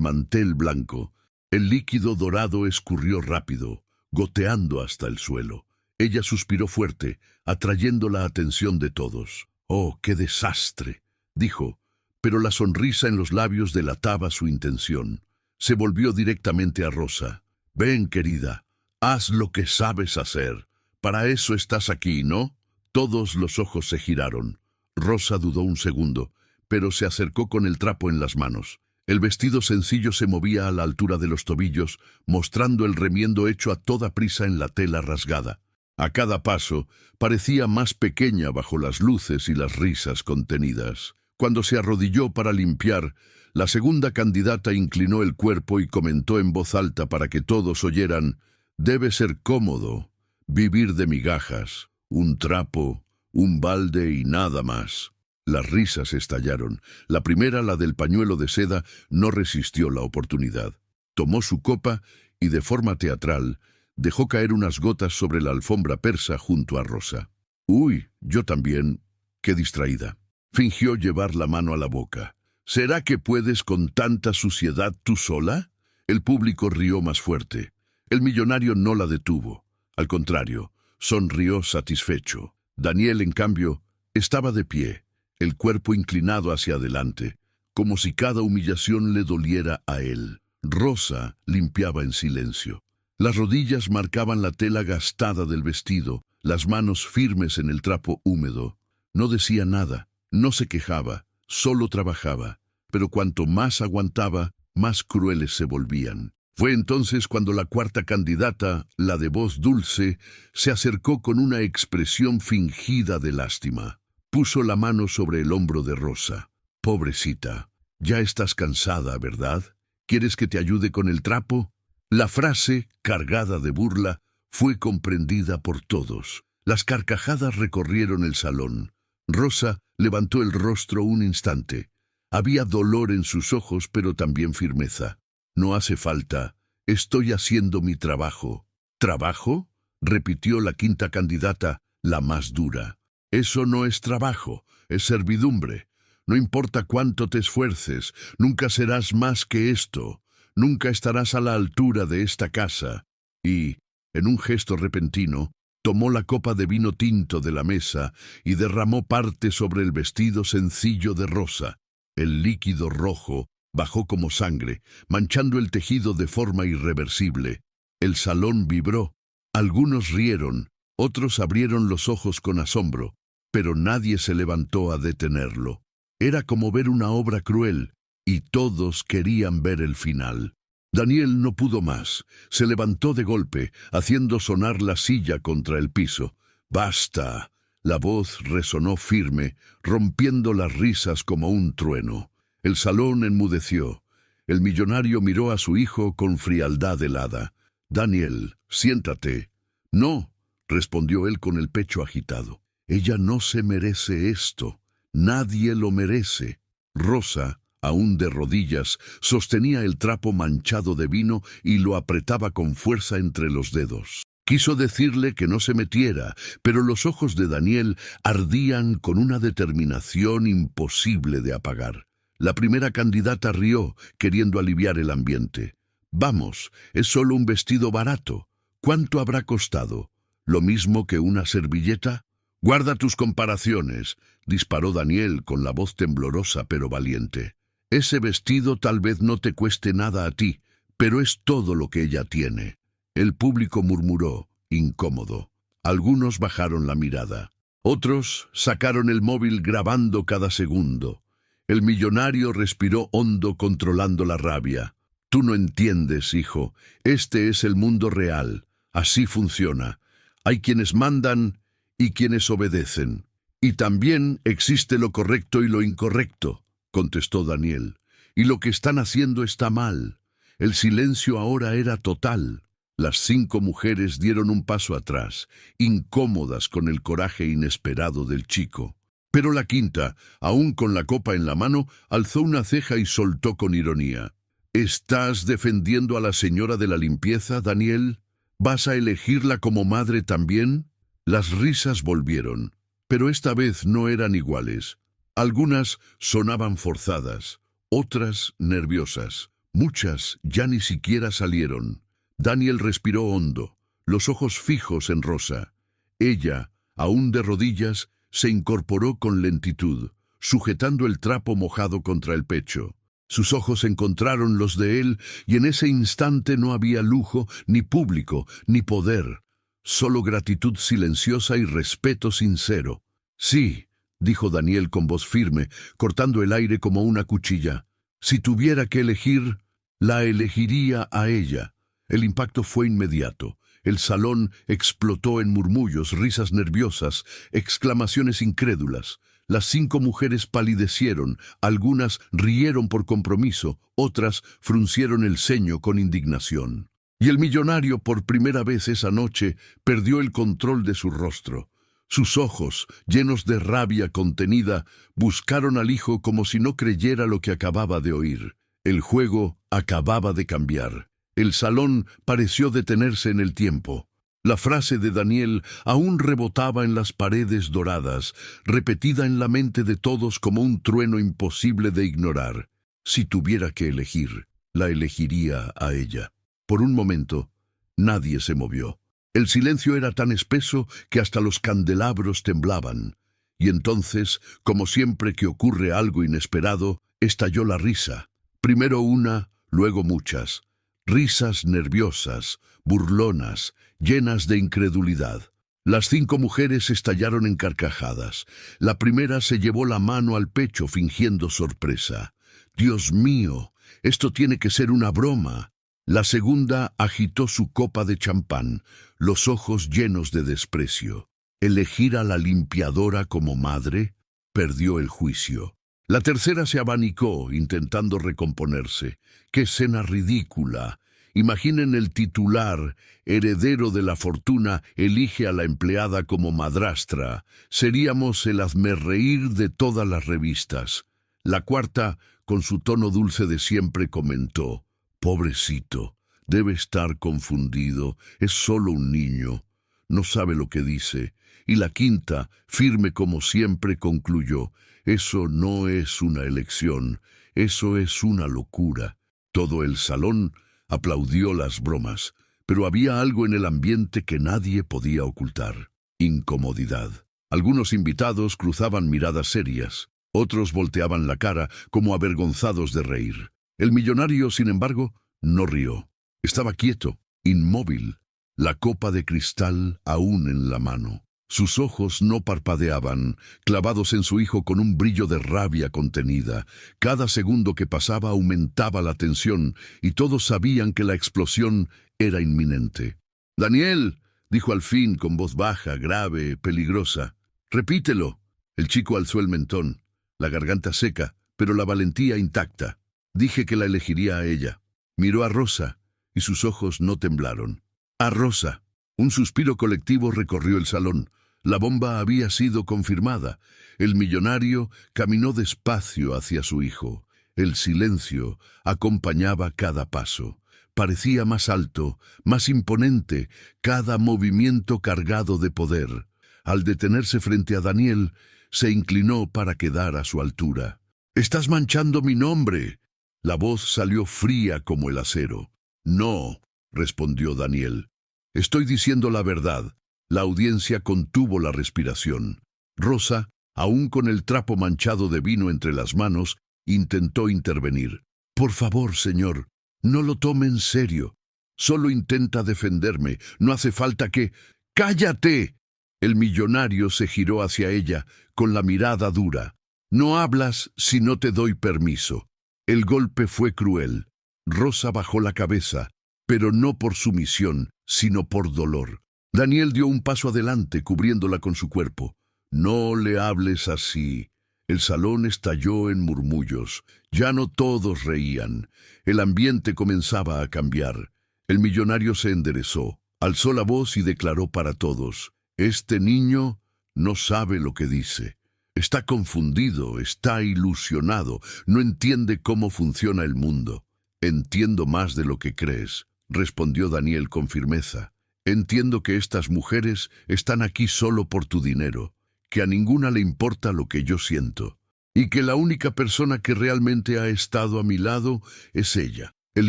mantel blanco. El líquido dorado escurrió rápido, goteando hasta el suelo. Ella suspiró fuerte, atrayendo la atención de todos. «¡Oh, qué desastre!», dijo, pero la sonrisa en los labios delataba su intención. Se volvió directamente a Rosa. «Ven, querida, haz lo que sabes hacer. Para eso estás aquí, ¿no?». Todos los ojos se giraron. Rosa dudó un segundo, pero se acercó con el trapo en las manos. El vestido sencillo se movía a la altura de los tobillos, mostrando el remiendo hecho a toda prisa en la tela rasgada. A cada paso, parecía más pequeña bajo las luces y las risas contenidas. Cuando se arrodilló para limpiar, la segunda candidata inclinó el cuerpo y comentó en voz alta para que todos oyeran: «Debe ser cómodo vivir de migajas, un trapo, un balde y nada más». Las risas estallaron. La primera, la del pañuelo de seda, no resistió la oportunidad. Tomó su copa y, de forma teatral, Dejó caer unas gotas sobre la alfombra persa junto a Rosa. «Uy, yo también. Qué distraída». Fingió llevar la mano a la boca. «¿Será que puedes con tanta suciedad tú sola?» El público rió más fuerte. El millonario no la detuvo. Al contrario, sonrió satisfecho. Daniel, en cambio, estaba de pie, el cuerpo inclinado hacia adelante, como si cada humillación le doliera a él. Rosa limpiaba en silencio. Las rodillas marcaban la tela gastada del vestido, las manos firmes en el trapo húmedo. No decía nada, no se quejaba, solo trabajaba. Pero cuanto más aguantaba, más crueles se volvían. Fue entonces cuando la cuarta candidata, la de voz dulce, se acercó con una expresión fingida de lástima. Puso la mano sobre el hombro de Rosa. «Pobrecita, ya estás cansada, ¿verdad? ¿Quieres que te ayude con el trapo?» La frase, cargada de burla, fue comprendida por todos. Las carcajadas recorrieron el salón. Rosa levantó el rostro un instante. Había dolor en sus ojos, pero también firmeza. «No hace falta. Estoy haciendo mi trabajo». «¿Trabajo?», repitió la quinta candidata, la más dura. «Eso no es trabajo, es servidumbre. No importa cuánto te esfuerces, nunca serás más que esto. Nunca estarás a la altura de esta casa». Y, en un gesto repentino, tomó la copa de vino tinto de la mesa y derramó parte sobre el vestido sencillo de Rosa. El líquido rojo bajó como sangre, manchando el tejido de forma irreversible. El salón vibró. Algunos rieron, otros abrieron los ojos con asombro, pero nadie se levantó a detenerlo. Era como ver una obra cruel, y todos querían ver el final. Daniel no pudo más. Se levantó de golpe, haciendo sonar la silla contra el piso. «¡Basta!». La voz resonó firme, rompiendo las risas como un trueno. El salón enmudeció. El millonario miró a su hijo con frialdad helada. «Daniel, siéntate». «No», respondió él con el pecho agitado. «Ella no se merece esto. Nadie lo merece». Rosa, aún de rodillas, sostenía el trapo manchado de vino y lo apretaba con fuerza entre los dedos. Quiso decirle que no se metiera, pero los ojos de Daniel ardían con una determinación imposible de apagar. La primera candidata rió, queriendo aliviar el ambiente. «Vamos, es solo un vestido barato. ¿Cuánto habrá costado? ¿Lo mismo que una servilleta?» «Guarda tus comparaciones», disparó Daniel con la voz temblorosa pero valiente. «Ese vestido tal vez no te cueste nada a ti, pero es todo lo que ella tiene». El público murmuró, incómodo. Algunos bajaron la mirada. Otros sacaron el móvil grabando cada segundo. El millonario respiró hondo, controlando la rabia. «Tú no entiendes, hijo. Este es el mundo real. Así funciona. Hay quienes mandan y quienes obedecen. Y también existe lo correcto y lo incorrecto», contestó Daniel. «Y lo que están haciendo está mal». El silencio ahora era total. Las 5 mujeres dieron un paso atrás, incómodas con el coraje inesperado del chico. Pero la quinta, aún con la copa en la mano, alzó una ceja y soltó con ironía. «¿Estás defendiendo a la señora de la limpieza, Daniel? ¿Vas a elegirla como madre también?» Las risas volvieron, pero esta vez no eran iguales. Algunas sonaban forzadas, otras nerviosas. Muchas ya ni siquiera salieron. Daniel respiró hondo, los ojos fijos en Rosa. Ella, aún de rodillas, se incorporó con lentitud, sujetando el trapo mojado contra el pecho. Sus ojos encontraron los de él, y en ese instante no había lujo, ni público, ni poder. Solo gratitud silenciosa y respeto sincero. «Sí», dijo Daniel con voz firme, cortando el aire como una cuchilla. «Si tuviera que elegir, la elegiría a ella». El impacto fue inmediato. El salón explotó en murmullos, risas nerviosas, exclamaciones incrédulas. Las 5 mujeres palidecieron, algunas rieron por compromiso, otras fruncieron el ceño con indignación. Y el millonario, por primera vez esa noche, perdió el control de su rostro. Sus ojos, llenos de rabia contenida, buscaron al hijo como si no creyera lo que acababa de oír. El juego acababa de cambiar. El salón pareció detenerse en el tiempo. La frase de Daniel aún rebotaba en las paredes doradas, repetida en la mente de todos como un trueno imposible de ignorar. Si tuviera que elegir, la elegiría a ella. Por un momento, nadie se movió. El silencio era tan espeso que hasta los candelabros temblaban. Y entonces, como siempre que ocurre algo inesperado, estalló la risa. Primero una, luego muchas. Risas nerviosas, burlonas, llenas de incredulidad. Las 5 mujeres estallaron en carcajadas. La primera se llevó la mano al pecho fingiendo sorpresa. «Dios mío, esto tiene que ser una broma». La segunda agitó su copa de champán, los ojos llenos de desprecio. ¿Elegir a la limpiadora como madre? Perdió el juicio. La tercera se abanicó, intentando recomponerse. ¡Qué escena ridícula! Imaginen el titular, heredero de la fortuna, elige a la empleada como madrastra. Seríamos el hazmerreír de todas las revistas. La cuarta, con su tono dulce de siempre, comentó: «Pobrecito, debe estar confundido, es solo un niño, no sabe lo que dice». Y la quinta, firme como siempre, concluyó: «Eso no es una elección, eso es una locura». Todo el salón aplaudió las bromas, pero había algo en el ambiente que nadie podía ocultar: incomodidad. Algunos invitados cruzaban miradas serias, otros volteaban la cara como avergonzados de reír. El millonario, sin embargo, no rió. Estaba quieto, inmóvil, la copa de cristal aún en la mano. Sus ojos no parpadeaban, clavados en su hijo con un brillo de rabia contenida. Cada segundo que pasaba aumentaba la tensión, y todos sabían que la explosión era inminente. «Daniel», dijo al fin con voz baja, grave, peligrosa. «Repítelo». El chico alzó el mentón, la garganta seca, pero la valentía intacta. «Dije que la elegiría a ella». Miró a Rosa, y sus ojos no temblaron. «A Rosa». Un suspiro colectivo recorrió el salón. La bomba había sido confirmada. El millonario caminó despacio hacia su hijo. El silencio acompañaba cada paso. Parecía más alto, más imponente, cada movimiento cargado de poder. Al detenerse frente a Daniel, se inclinó para quedar a su altura. «Estás manchando mi nombre». La voz salió fría como el acero. «No», respondió Daniel. «Estoy diciendo la verdad». La audiencia contuvo la respiración. Rosa, aún con el trapo manchado de vino entre las manos, intentó intervenir. «Por favor, señor, no lo tome en serio. Solo intenta defenderme. No hace falta que...» «¡Cállate!». El millonario se giró hacia ella, con la mirada dura. «No hablas si no te doy permiso». El golpe fue cruel. Rosa bajó la cabeza, pero no por sumisión, sino por dolor. Daniel dio un paso adelante, cubriéndola con su cuerpo. «No le hables así». El salón estalló en murmullos. Ya no todos reían. El ambiente comenzaba a cambiar. El millonario se enderezó, alzó la voz y declaró para todos: «Este niño no sabe lo que dice. Está confundido, está ilusionado, no entiende cómo funciona el mundo». «Entiendo más de lo que crees», respondió Daniel con firmeza. «Entiendo que estas mujeres están aquí solo por tu dinero, que a ninguna le importa lo que yo siento, y que la única persona que realmente ha estado a mi lado es ella». El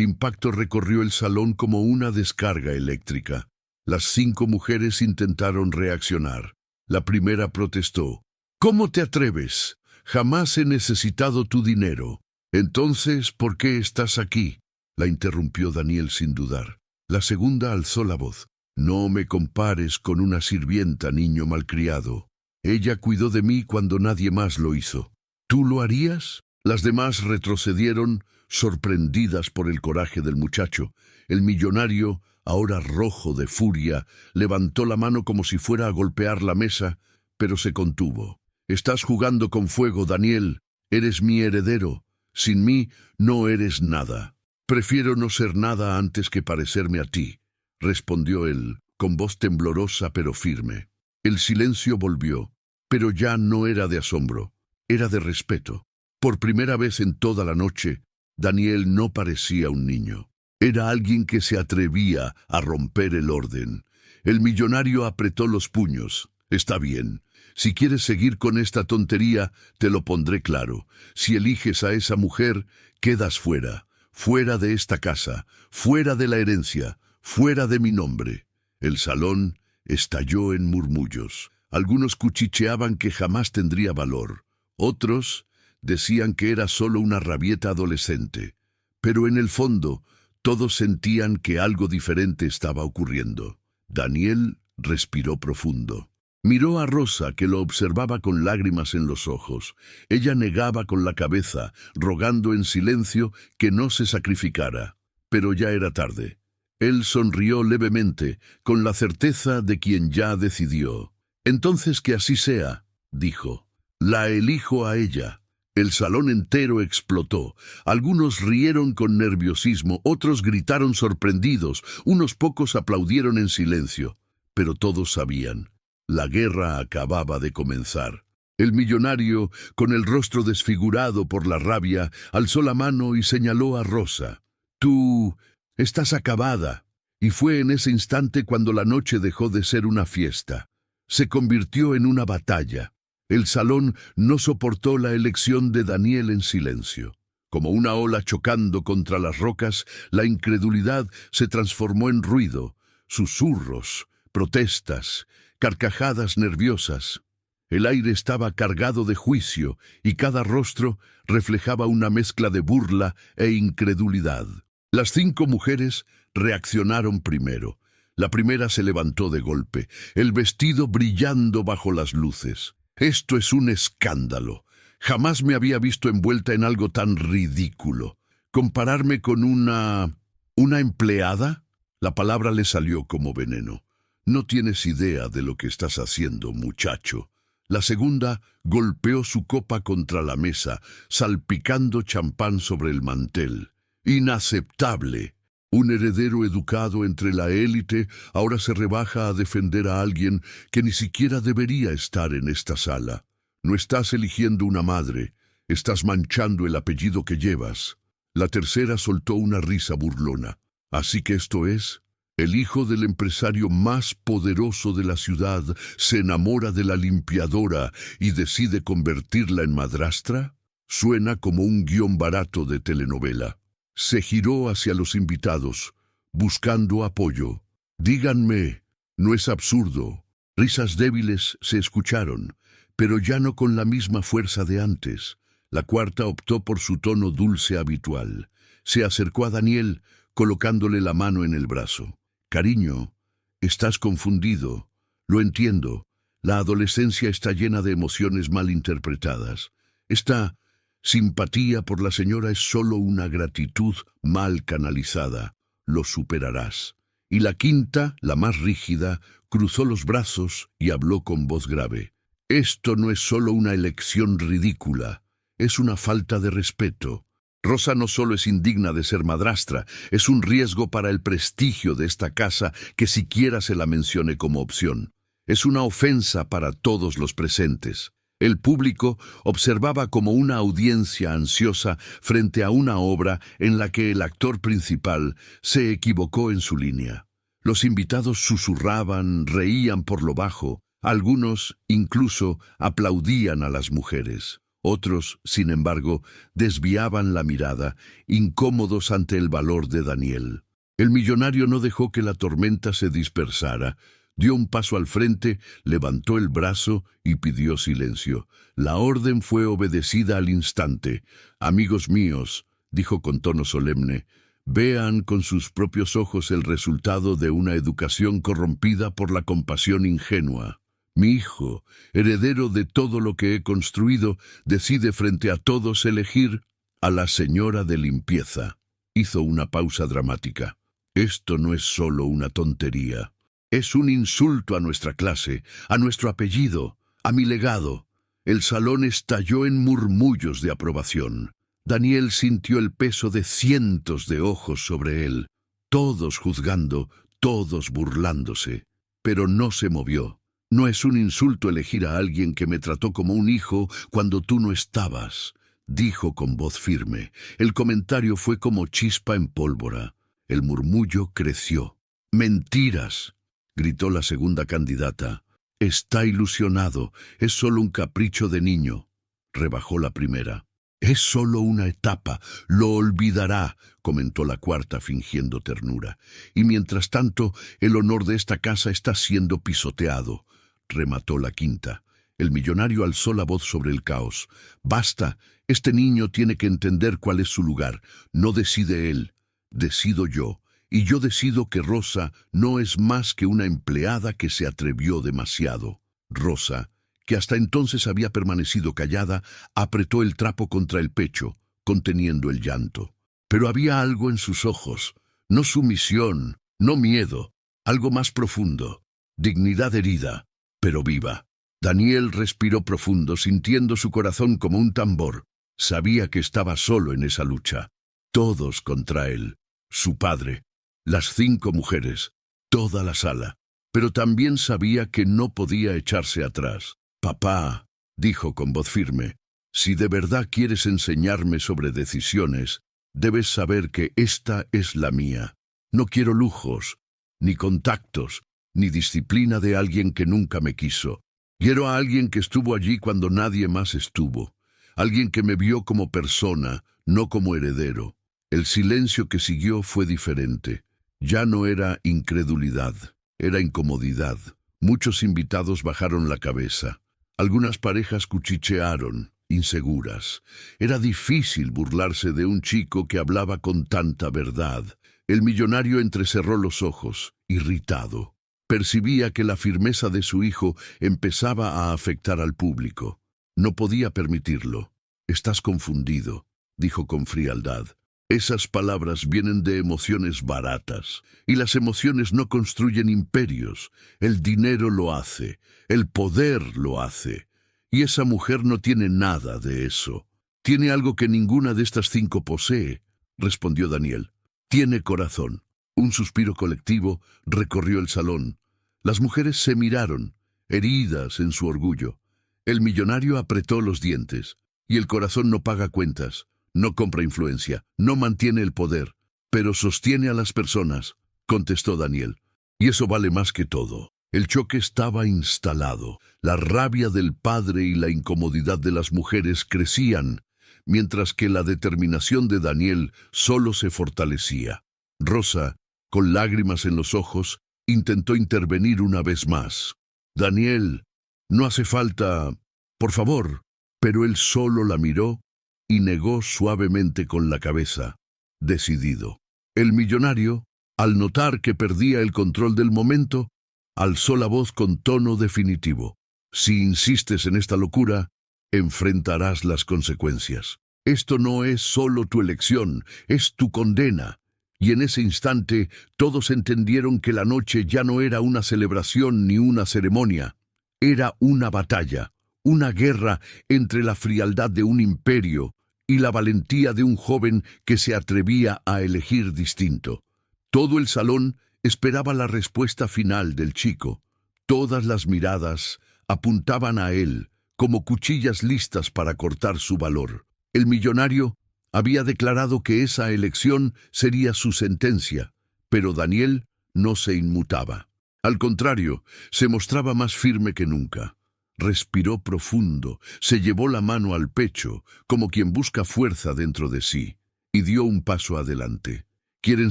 impacto recorrió el salón como una descarga eléctrica. Las 5 mujeres intentaron reaccionar. La primera protestó: «¿Cómo te atreves? Jamás he necesitado tu dinero». «Entonces, ¿por qué estás aquí?», la interrumpió Daniel sin dudar. La segunda alzó la voz: «No me compares con una sirvienta, niño malcriado. Ella cuidó de mí cuando nadie más lo hizo. ¿Tú lo harías?». Las demás retrocedieron, sorprendidas por el coraje del muchacho. El millonario, ahora rojo de furia, levantó la mano como si fuera a golpear la mesa, pero se contuvo. «Estás jugando con fuego, Daniel. Eres mi heredero. Sin mí no eres nada. Prefiero no ser nada antes que parecerme a ti», respondió él, con voz temblorosa pero firme. El silencio volvió, pero ya no era de asombro, era de respeto. Por primera vez en toda la noche, Daniel no parecía un niño. Era alguien que se atrevía a romper el orden. El millonario apretó los puños. Está bien. Si quieres seguir con esta tontería, te lo pondré claro. Si eliges a esa mujer, quedas fuera. Fuera de esta casa, fuera de la herencia, fuera de mi nombre. El salón estalló en murmullos. Algunos cuchicheaban que jamás tendría valor. Otros decían que era solo una rabieta adolescente. Pero en el fondo, todos sentían que algo diferente estaba ocurriendo. Daniel respiró profundo. Miró a Rosa, que lo observaba con lágrimas en los ojos. Ella negaba con la cabeza, rogando en silencio que no se sacrificara. Pero ya era tarde. Él sonrió levemente, con la certeza de quien ya decidió. «Entonces que así sea», dijo. «La elijo a ella». El salón entero explotó. Algunos rieron con nerviosismo, otros gritaron sorprendidos, unos pocos aplaudieron en silencio. Pero todos sabían. La guerra acababa de comenzar. El millonario, con el rostro desfigurado por la rabia, alzó la mano y señaló a Rosa. «Tú estás acabada». Y fue en ese instante cuando la noche dejó de ser una fiesta. Se convirtió en una batalla. El salón no soportó la elección de Daniel en silencio. Como una ola chocando contra las rocas, la incredulidad se transformó en ruido, susurros, protestas, carcajadas nerviosas. El aire estaba cargado de juicio y cada rostro reflejaba una mezcla de burla e incredulidad. Las 5 mujeres reaccionaron primero. La primera se levantó de golpe, el vestido brillando bajo las luces. «Esto es un escándalo. Jamás me había visto envuelta en algo tan ridículo. ¿Compararme con una empleada?» La palabra le salió como veneno. «No tienes idea de lo que estás haciendo, muchacho». La segunda golpeó su copa contra la mesa, salpicando champán sobre el mantel. «Inaceptable. Un heredero educado entre la élite ahora se rebaja a defender a alguien que ni siquiera debería estar en esta sala. No estás eligiendo una madre, estás manchando el apellido que llevas». La tercera soltó una risa burlona. «¿Así que esto es? El hijo del empresario más poderoso de la ciudad se enamora de la limpiadora y decide convertirla en madrastra?» Suena como un guión barato de telenovela. Se giró hacia los invitados, buscando apoyo. «Díganme, ¿no es absurdo?» Risas débiles se escucharon, pero ya no con la misma fuerza de antes. La cuarta optó por su tono dulce habitual. Se acercó a Daniel, colocándole la mano en el brazo. «Cariño, estás confundido. Lo entiendo. La adolescencia está llena de emociones mal interpretadas. Esta simpatía por la señora es solo una gratitud mal canalizada. Lo superarás». Y la quinta, la más rígida, cruzó los brazos y habló con voz grave. «Esto no es solo una elección ridícula, es una falta de respeto. Rosa no solo es indigna de ser madrastra, es un riesgo para el prestigio de esta casa que siquiera se la mencione como opción. Es una ofensa para todos los presentes». El público observaba como una audiencia ansiosa frente a una obra en la que el actor principal se equivocó en su línea. Los invitados susurraban, reían por lo bajo, algunos incluso aplaudían a las mujeres. Otros, sin embargo, desviaban la mirada, incómodos ante el valor de Daniel. El millonario no dejó que la tormenta se dispersara. Dio un paso al frente, levantó el brazo y pidió silencio. La orden fue obedecida al instante. «Amigos míos», dijo con tono solemne, «vean con sus propios ojos el resultado de una educación corrompida por la compasión ingenua. Mi hijo, heredero de todo lo que he construido, decide frente a todos elegir a la señora de limpieza». Hizo una pausa dramática. «Esto no es solo una tontería. Es un insulto a nuestra clase, a nuestro apellido, a mi legado». El salón estalló en murmullos de aprobación. Daniel sintió el peso de cientos de ojos sobre él, todos juzgando, todos burlándose. Pero no se movió. «No es un insulto elegir a alguien que me trató como un hijo cuando tú no estabas», dijo con voz firme. El comentario fue como chispa en pólvora. El murmullo creció. «¡Mentiras!», gritó la segunda candidata. «Está ilusionado, es solo un capricho de niño», rebajó la primera. «Es solo una etapa, lo olvidará», comentó la cuarta fingiendo ternura. «Y mientras tanto, el honor de esta casa está siendo pisoteado», remató la quinta. El millonario alzó la voz sobre el caos. «Basta, este niño tiene que entender cuál es su lugar. No decide él, decido yo. Y yo decido que Rosa no es más que una empleada que se atrevió demasiado». Rosa, que hasta entonces había permanecido callada, apretó el trapo contra el pecho, conteniendo el llanto. Pero había algo en sus ojos, no sumisión, no miedo, algo más profundo, dignidad herida, pero viva. Daniel respiró profundo, sintiendo su corazón como un tambor. Sabía que estaba solo en esa lucha. Todos contra él, su padre, las 5 mujeres, toda la sala. Pero también sabía que no podía echarse atrás. «Papá», dijo con voz firme, «si de verdad quieres enseñarme sobre decisiones, debes saber que esta es la mía. No quiero lujos, ni contactos, ni disciplina de alguien que nunca me quiso. Quiero a alguien que estuvo allí cuando nadie más estuvo. Alguien que me vio como persona, no como heredero». El silencio que siguió fue diferente. Ya no era incredulidad, era incomodidad. Muchos invitados bajaron la cabeza. Algunas parejas cuchichearon, inseguras. Era difícil burlarse de un chico que hablaba con tanta verdad. El millonario entrecerró los ojos, irritado. Percibía que la firmeza de su hijo empezaba a afectar al público. No podía permitirlo. «Estás confundido», dijo con frialdad. «Esas palabras vienen de emociones baratas, y las emociones no construyen imperios. El dinero lo hace, el poder lo hace, y esa mujer no tiene nada de eso. Tiene algo que ninguna de estas 5 posee», respondió Daniel. «Tiene corazón». Un suspiro colectivo recorrió el salón. Las mujeres se miraron, heridas en su orgullo. El millonario apretó los dientes. «Y el corazón no paga cuentas, no compra influencia, no mantiene el poder, pero sostiene a las personas», contestó Daniel. «Y eso vale más que todo». El choque estaba instalado. La rabia del padre y la incomodidad de las mujeres crecían, mientras que la determinación de Daniel solo se fortalecía. Rosa, con lágrimas en los ojos, intentó intervenir una vez más. «Daniel, no hace falta, por favor», pero él solo la miró y negó suavemente con la cabeza, decidido. El millonario, al notar que perdía el control del momento, alzó la voz con tono definitivo. «Si insistes en esta locura, enfrentarás las consecuencias. Esto no es solo tu elección, es tu condena». Y en ese instante todos entendieron que la noche ya no era una celebración ni una ceremonia. Era una batalla, una guerra entre la frialdad de un imperio y la valentía de un joven que se atrevía a elegir distinto. Todo el salón esperaba la respuesta final del chico. Todas las miradas apuntaban a él, como cuchillas listas para cortar su valor. El millonario había declarado que esa elección sería su sentencia, pero Daniel no se inmutaba. Al contrario, se mostraba más firme que nunca. Respiró profundo, se llevó la mano al pecho, como quien busca fuerza dentro de sí, y dio un paso adelante. «¿Quieren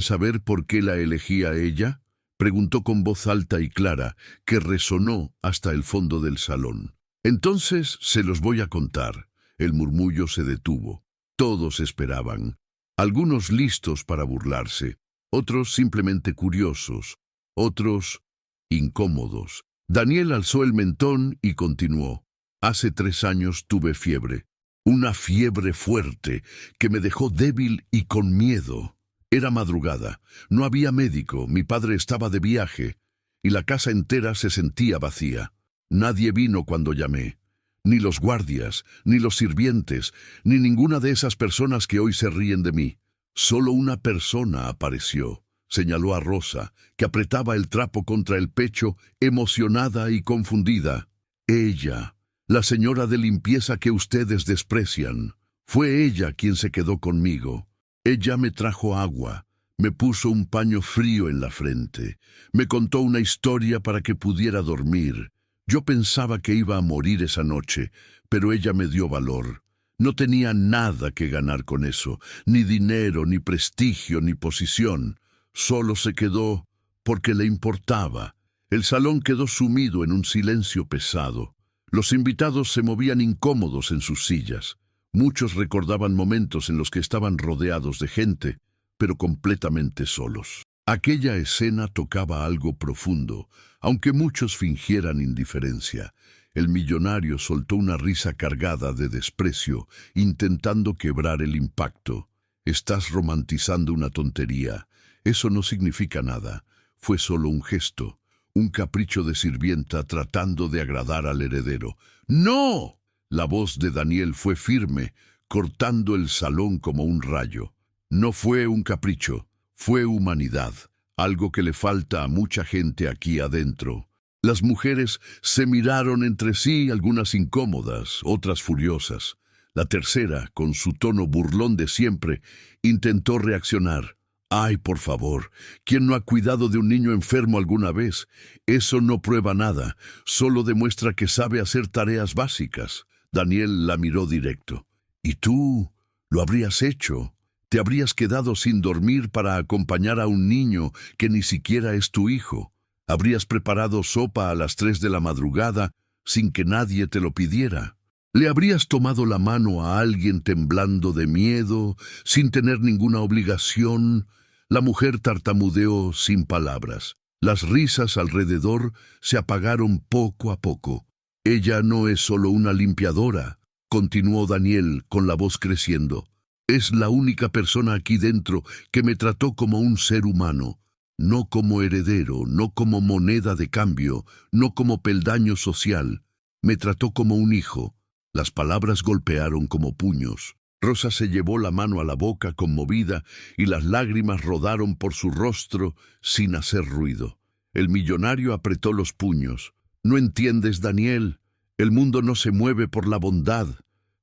saber por qué la elegí a ella?», preguntó con voz alta y clara, que resonó hasta el fondo del salón. «Entonces se los voy a contar». El murmullo se detuvo. Todos esperaban, algunos listos para burlarse, otros simplemente curiosos, otros incómodos. Daniel alzó el mentón y continuó. «Hace 3 años tuve fiebre, una fiebre fuerte que me dejó débil y con miedo. Era madrugada, no había médico, mi padre estaba de viaje y la casa entera se sentía vacía. Nadie vino cuando llamé. Ni los guardias, ni los sirvientes, ni ninguna de esas personas que hoy se ríen de mí. Solo una persona apareció», señaló a Rosa, que apretaba el trapo contra el pecho, emocionada y confundida. «Ella, la señora de limpieza que ustedes desprecian. Fue ella quien se quedó conmigo. Ella me trajo agua, Me puso un paño frío en la frente. Me contó una historia para que pudiera dormir. Yo pensaba que iba a morir esa noche, pero ella me dio valor. No tenía nada que ganar con eso, ni dinero, ni prestigio, ni posición. Solo se quedó porque le importaba. El salón quedó sumido en un silencio pesado. Los invitados se movían incómodos en sus sillas. Muchos recordaban momentos en los que estaban rodeados de gente, pero completamente solos. Aquella escena tocaba algo profundo, aunque muchos fingieran indiferencia. El millonario soltó una risa cargada de desprecio, intentando quebrar el impacto. Estás romantizando una tontería. Eso no significa nada. Fue solo un gesto, un capricho de sirvienta tratando de agradar al heredero. ¡No! La voz de Daniel fue firme, cortando el salón como un rayo. No fue un capricho, fue humanidad, algo que le falta a mucha gente aquí adentro. Las mujeres se miraron entre sí, algunas incómodas, otras furiosas. La tercera, con su tono burlón de siempre, intentó reaccionar. ¡Ay, por favor! ¿Quién no ha cuidado de un niño enfermo alguna vez? Eso no prueba nada, solo demuestra que sabe hacer tareas básicas. Daniel la miró directo. ¿Y tú? ¿Lo habrías hecho? ¿Te habrías quedado sin dormir para acompañar a un niño que ni siquiera es tu hijo? ¿Habrías preparado sopa a las 3 de la madrugada sin que nadie te lo pidiera? ¿Le habrías tomado la mano a alguien temblando de miedo, sin tener ninguna obligación? La mujer tartamudeó sin palabras. Las risas alrededor se apagaron poco a poco. Ella no es solo una limpiadora, continuó Daniel con la voz creciendo. Es la única persona aquí dentro que me trató como un ser humano, no como heredero, no como moneda de cambio, no como peldaño social. Me trató como un hijo. Las palabras golpearon como puños. Rosa se llevó la mano a la boca conmovida y las lágrimas rodaron por su rostro sin hacer ruido. El millonario apretó los puños. ¿No entiendes, Daniel? El mundo no se mueve por la bondad.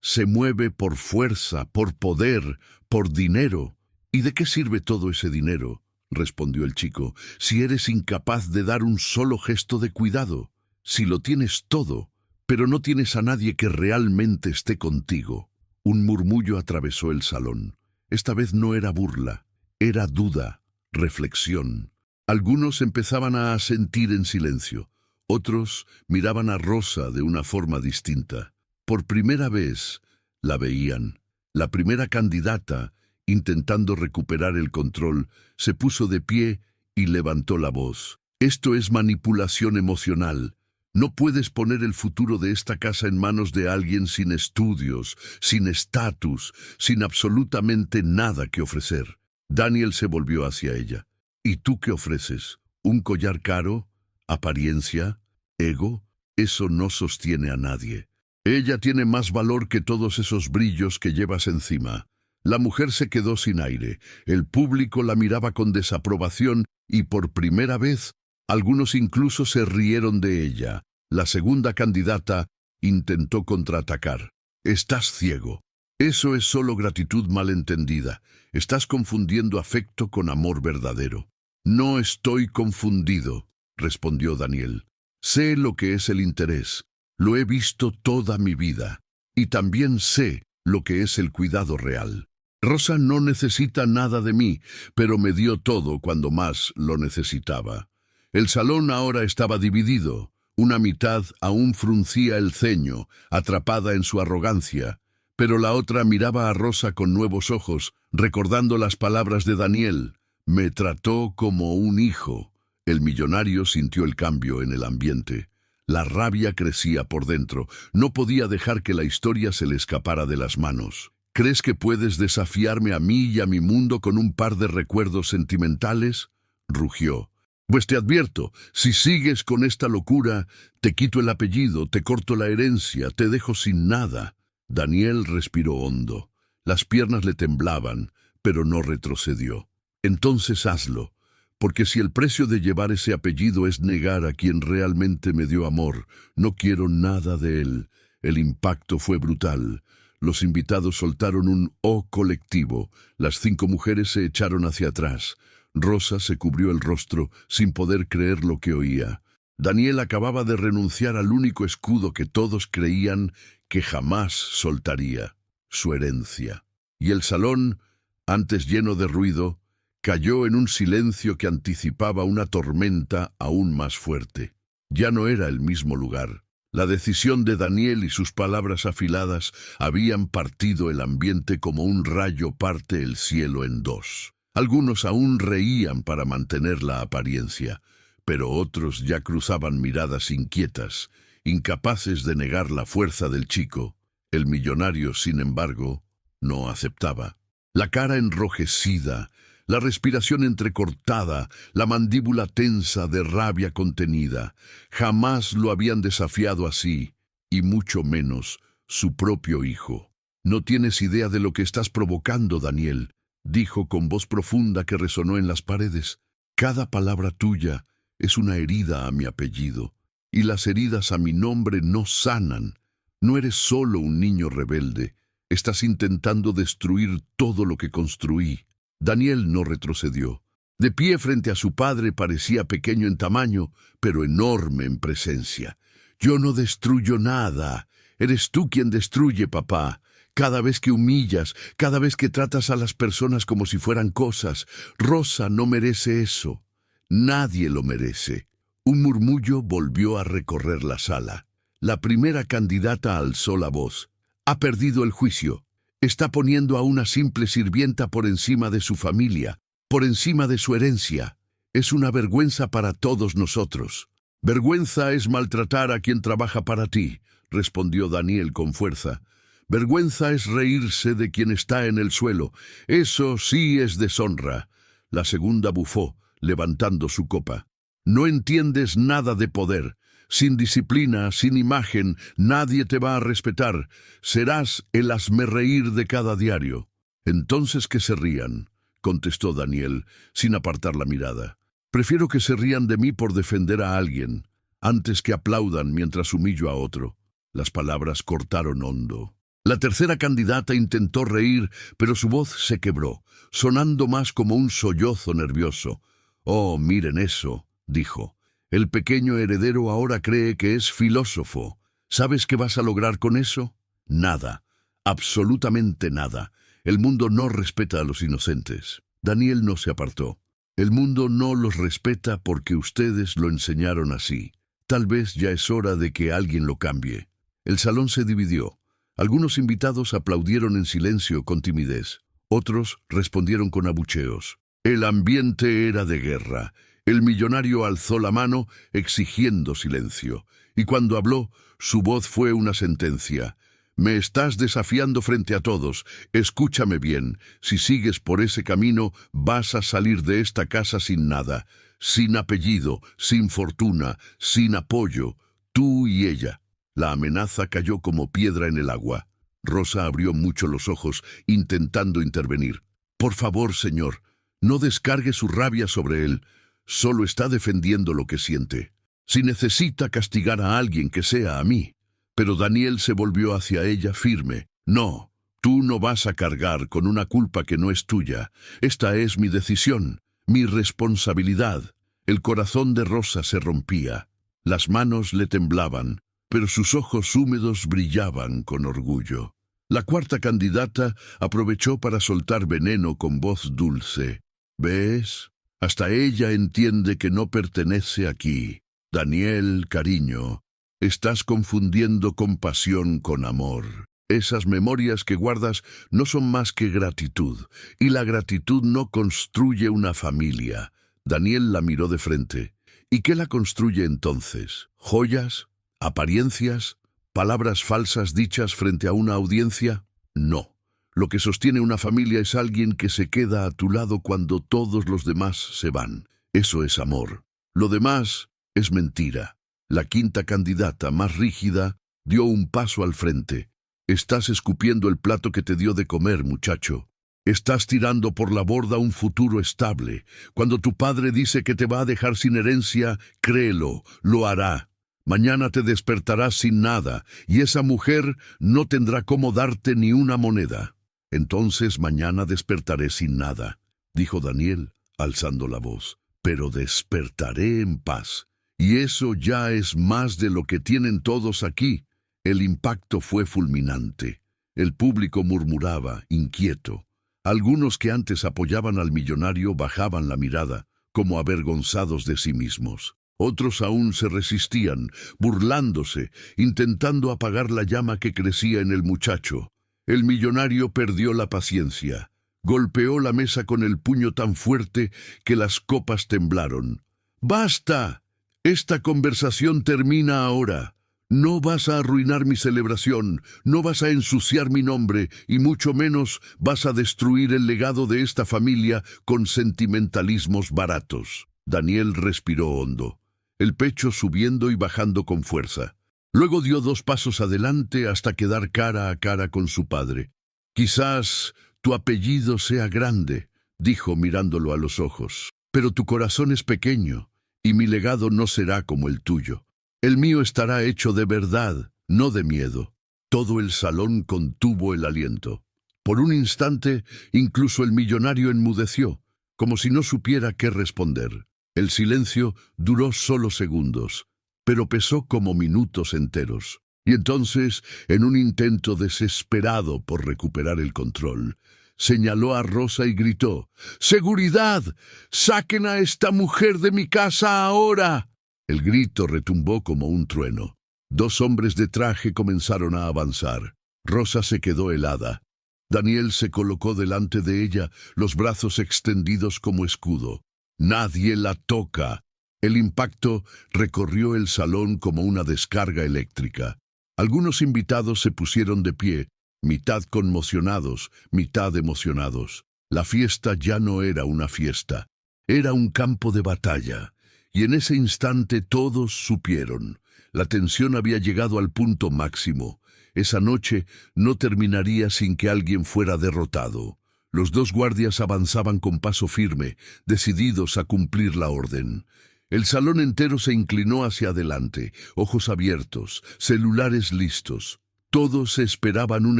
Se mueve por fuerza, por poder, por dinero. ¿Y de qué sirve todo ese dinero?, respondió el chico, si eres incapaz de dar un solo gesto de cuidado. Si lo tienes todo, pero no tienes a nadie que realmente esté contigo. Un murmullo atravesó el salón. Esta vez no era burla, era duda, reflexión. Algunos empezaban a asentir en silencio. Otros miraban a Rosa de una forma distinta. Por primera vez la veían. La primera candidata, intentando recuperar el control, se puso de pie y levantó la voz. Esto es manipulación emocional. No puedes poner el futuro de esta casa en manos de alguien sin estudios, sin estatus, sin absolutamente nada que ofrecer. Daniel se volvió hacia ella. ¿Y tú qué ofreces? ¿Un collar caro? ¿Apariencia? ¿Ego? Eso no sostiene a nadie. Ella tiene más valor que todos esos brillos que llevas encima. La mujer se quedó sin aire. El público la miraba con desaprobación y por primera vez algunos incluso se rieron de ella. La segunda candidata intentó contraatacar. Estás ciego. Eso es solo gratitud malentendida. Estás confundiendo afecto con amor verdadero. No estoy confundido, respondió Daniel. Sé lo que es el interés. Lo he visto toda mi vida. Y también sé lo que es el cuidado real. Rosa no necesita nada de mí, pero me dio todo cuando más lo necesitaba. El salón ahora estaba dividido. Una mitad aún fruncía el ceño, atrapada en su arrogancia, pero la otra miraba a Rosa con nuevos ojos, recordando las palabras de Daniel. Me trató como un hijo. El millonario sintió el cambio en el ambiente. La rabia crecía por dentro. No podía dejar que la historia se le escapara de las manos. ¿Crees que puedes desafiarme a mí y a mi mundo con un par de recuerdos sentimentales?, rugió. Pues te advierto, si sigues con esta locura, te quito el apellido, te corto la herencia, te dejo sin nada. Daniel respiró hondo. Las piernas le temblaban, pero no retrocedió. Entonces hazlo, porque si el precio de llevar ese apellido es negar a quien realmente me dio amor, no quiero nada de él. El impacto fue brutal. Los invitados soltaron un "oh" colectivo. Las 5 mujeres se echaron hacia atrás. Rosa se cubrió el rostro sin poder creer lo que oía. Daniel acababa de renunciar al único escudo que todos creían que jamás soltaría, su herencia. Y el salón, antes lleno de ruido, cayó en un silencio que anticipaba una tormenta aún más fuerte. Ya no era el mismo lugar. La decisión de Daniel y sus palabras afiladas habían partido el ambiente como un rayo parte el cielo en dos. Algunos aún reían para mantener la apariencia, pero otros ya cruzaban miradas inquietas, incapaces de negar la fuerza del chico. El millonario, sin embargo, no aceptaba. La cara enrojecida, la respiración entrecortada, la mandíbula tensa de rabia contenida. Jamás lo habían desafiado así, y mucho menos su propio hijo. «No tienes idea de lo que estás provocando, Daniel», dijo con voz profunda que resonó en las paredes. «Cada palabra tuya es una herida a mi apellido, y las heridas a mi nombre no sanan. No eres solo un niño rebelde, estás intentando destruir todo lo que construí». Daniel no retrocedió. De pie frente a su padre parecía pequeño en tamaño, pero enorme en presencia. «Yo no destruyo nada. Eres tú quien destruye, papá. Cada vez que humillas, cada vez que tratas a las personas como si fueran cosas. Rosa no merece eso. Nadie lo merece». Un murmullo volvió a recorrer la sala. La primera candidata alzó la voz. «Ha perdido el juicio. Está poniendo a una simple sirvienta por encima de su familia, por encima de su herencia. Es una vergüenza para todos nosotros». «Vergüenza es maltratar a quien trabaja para ti», respondió Daniel con fuerza. «Vergüenza es reírse de quien está en el suelo. Eso sí es deshonra». La segunda bufó, levantando su copa. «No entiendes nada de poder. Sin disciplina, sin imagen, nadie te va a respetar. Serás el hazmerreír de cada diario». «Entonces que se rían», contestó Daniel, sin apartar la mirada. «Prefiero que se rían de mí por defender a alguien, antes que aplaudan mientras humillo a otro». Las palabras cortaron hondo. La tercera candidata intentó reír, pero su voz se quebró, sonando más como un sollozo nervioso. «Oh, miren eso», dijo. «El pequeño heredero ahora cree que es filósofo. ¿Sabes qué vas a lograr con eso? Nada, absolutamente nada. El mundo no respeta a los inocentes». Daniel no se apartó. «El mundo no los respeta porque ustedes lo enseñaron así. Tal vez ya es hora de que alguien lo cambie». El salón se dividió. Algunos invitados aplaudieron en silencio con timidez. Otros respondieron con abucheos. El ambiente era de guerra. El millonario alzó la mano exigiendo silencio, y cuando habló, su voz fue una sentencia. «Me estás desafiando frente a todos. Escúchame bien. Si sigues por ese camino, vas a salir de esta casa sin nada, sin apellido, sin fortuna, sin apoyo, tú y ella». La amenaza cayó como piedra en el agua. Rosa abrió mucho los ojos, intentando intervenir. «Por favor, señor, no descargue su rabia sobre él. Solo está defendiendo lo que siente. Si necesita castigar a alguien, que sea a mí». Pero Daniel se volvió hacia ella firme. «No, tú no vas a cargar con una culpa que no es tuya. Esta es mi decisión, mi responsabilidad». El corazón de Rosa se rompía. Las manos le temblaban, pero sus ojos húmedos brillaban con orgullo. La cuarta candidata aprovechó para soltar veneno con voz dulce. «¿Ves? Hasta ella entiende que no pertenece aquí. Daniel, cariño, estás confundiendo compasión con amor. Esas memorias que guardas no son más que gratitud, y la gratitud no construye una familia». Daniel la miró de frente. «¿Y qué la construye entonces? ¿Joyas? ¿Apariencias? ¿Palabras falsas dichas frente a una audiencia? No. Lo que sostiene una familia es alguien que se queda a tu lado cuando todos los demás se van. Eso es amor. Lo demás es mentira». La quinta candidata, más rígida, dio un paso al frente. «Estás escupiendo el plato que te dio de comer, muchacho. Estás tirando por la borda un futuro estable. Cuando tu padre dice que te va a dejar sin herencia, créelo, lo hará. Mañana te despertarás sin nada, y esa mujer no tendrá cómo darte ni una moneda. Entonces mañana despertaré sin nada, dijo Daniel, alzando la voz, pero despertaré en paz. Y eso ya es más de lo que tienen todos aquí. El impacto fue fulminante. El público murmuraba, inquieto. Algunos que antes apoyaban al millonario bajaban la mirada, como avergonzados de sí mismos. Otros aún se resistían, burlándose, intentando apagar la llama que crecía en el muchacho. El millonario perdió la paciencia. Golpeó la mesa con el puño tan fuerte que las copas temblaron. ¡Basta! Esta conversación termina ahora. No vas a arruinar mi celebración, no vas a ensuciar mi nombre y mucho menos vas a destruir el legado de esta familia con sentimentalismos baratos. Daniel respiró hondo, el pecho subiendo y bajando con fuerza. Luego dio 2 pasos adelante hasta quedar cara a cara con su padre. «Quizás tu apellido sea grande», dijo mirándolo a los ojos, «pero tu corazón es pequeño y mi legado no será como el tuyo. El mío estará hecho de verdad, no de miedo». Todo el salón contuvo el aliento. Por un instante, incluso el millonario enmudeció, como si no supiera qué responder. El silencio duró solo segundos, pero pesó como minutos enteros. Y entonces, en un intento desesperado por recuperar el control, señaló a Rosa y gritó: «¡Seguridad! ¡Saquen a esta mujer de mi casa ahora!». El grito retumbó como un trueno. 2 hombres de traje comenzaron a avanzar. Rosa se quedó helada. Daniel se colocó delante de ella, los brazos extendidos como escudo. «Nadie la toca». El impacto recorrió el salón como una descarga eléctrica. Algunos invitados se pusieron de pie, mitad conmocionados, mitad emocionados. La fiesta ya no era una fiesta, era un campo de batalla. Y en ese instante todos supieron. La tensión había llegado al punto máximo. Esa noche no terminaría sin que alguien fuera derrotado. Los 2 guardias avanzaban con paso firme, decididos a cumplir la orden. El salón entero se inclinó hacia adelante, ojos abiertos, celulares listos. Todos esperaban un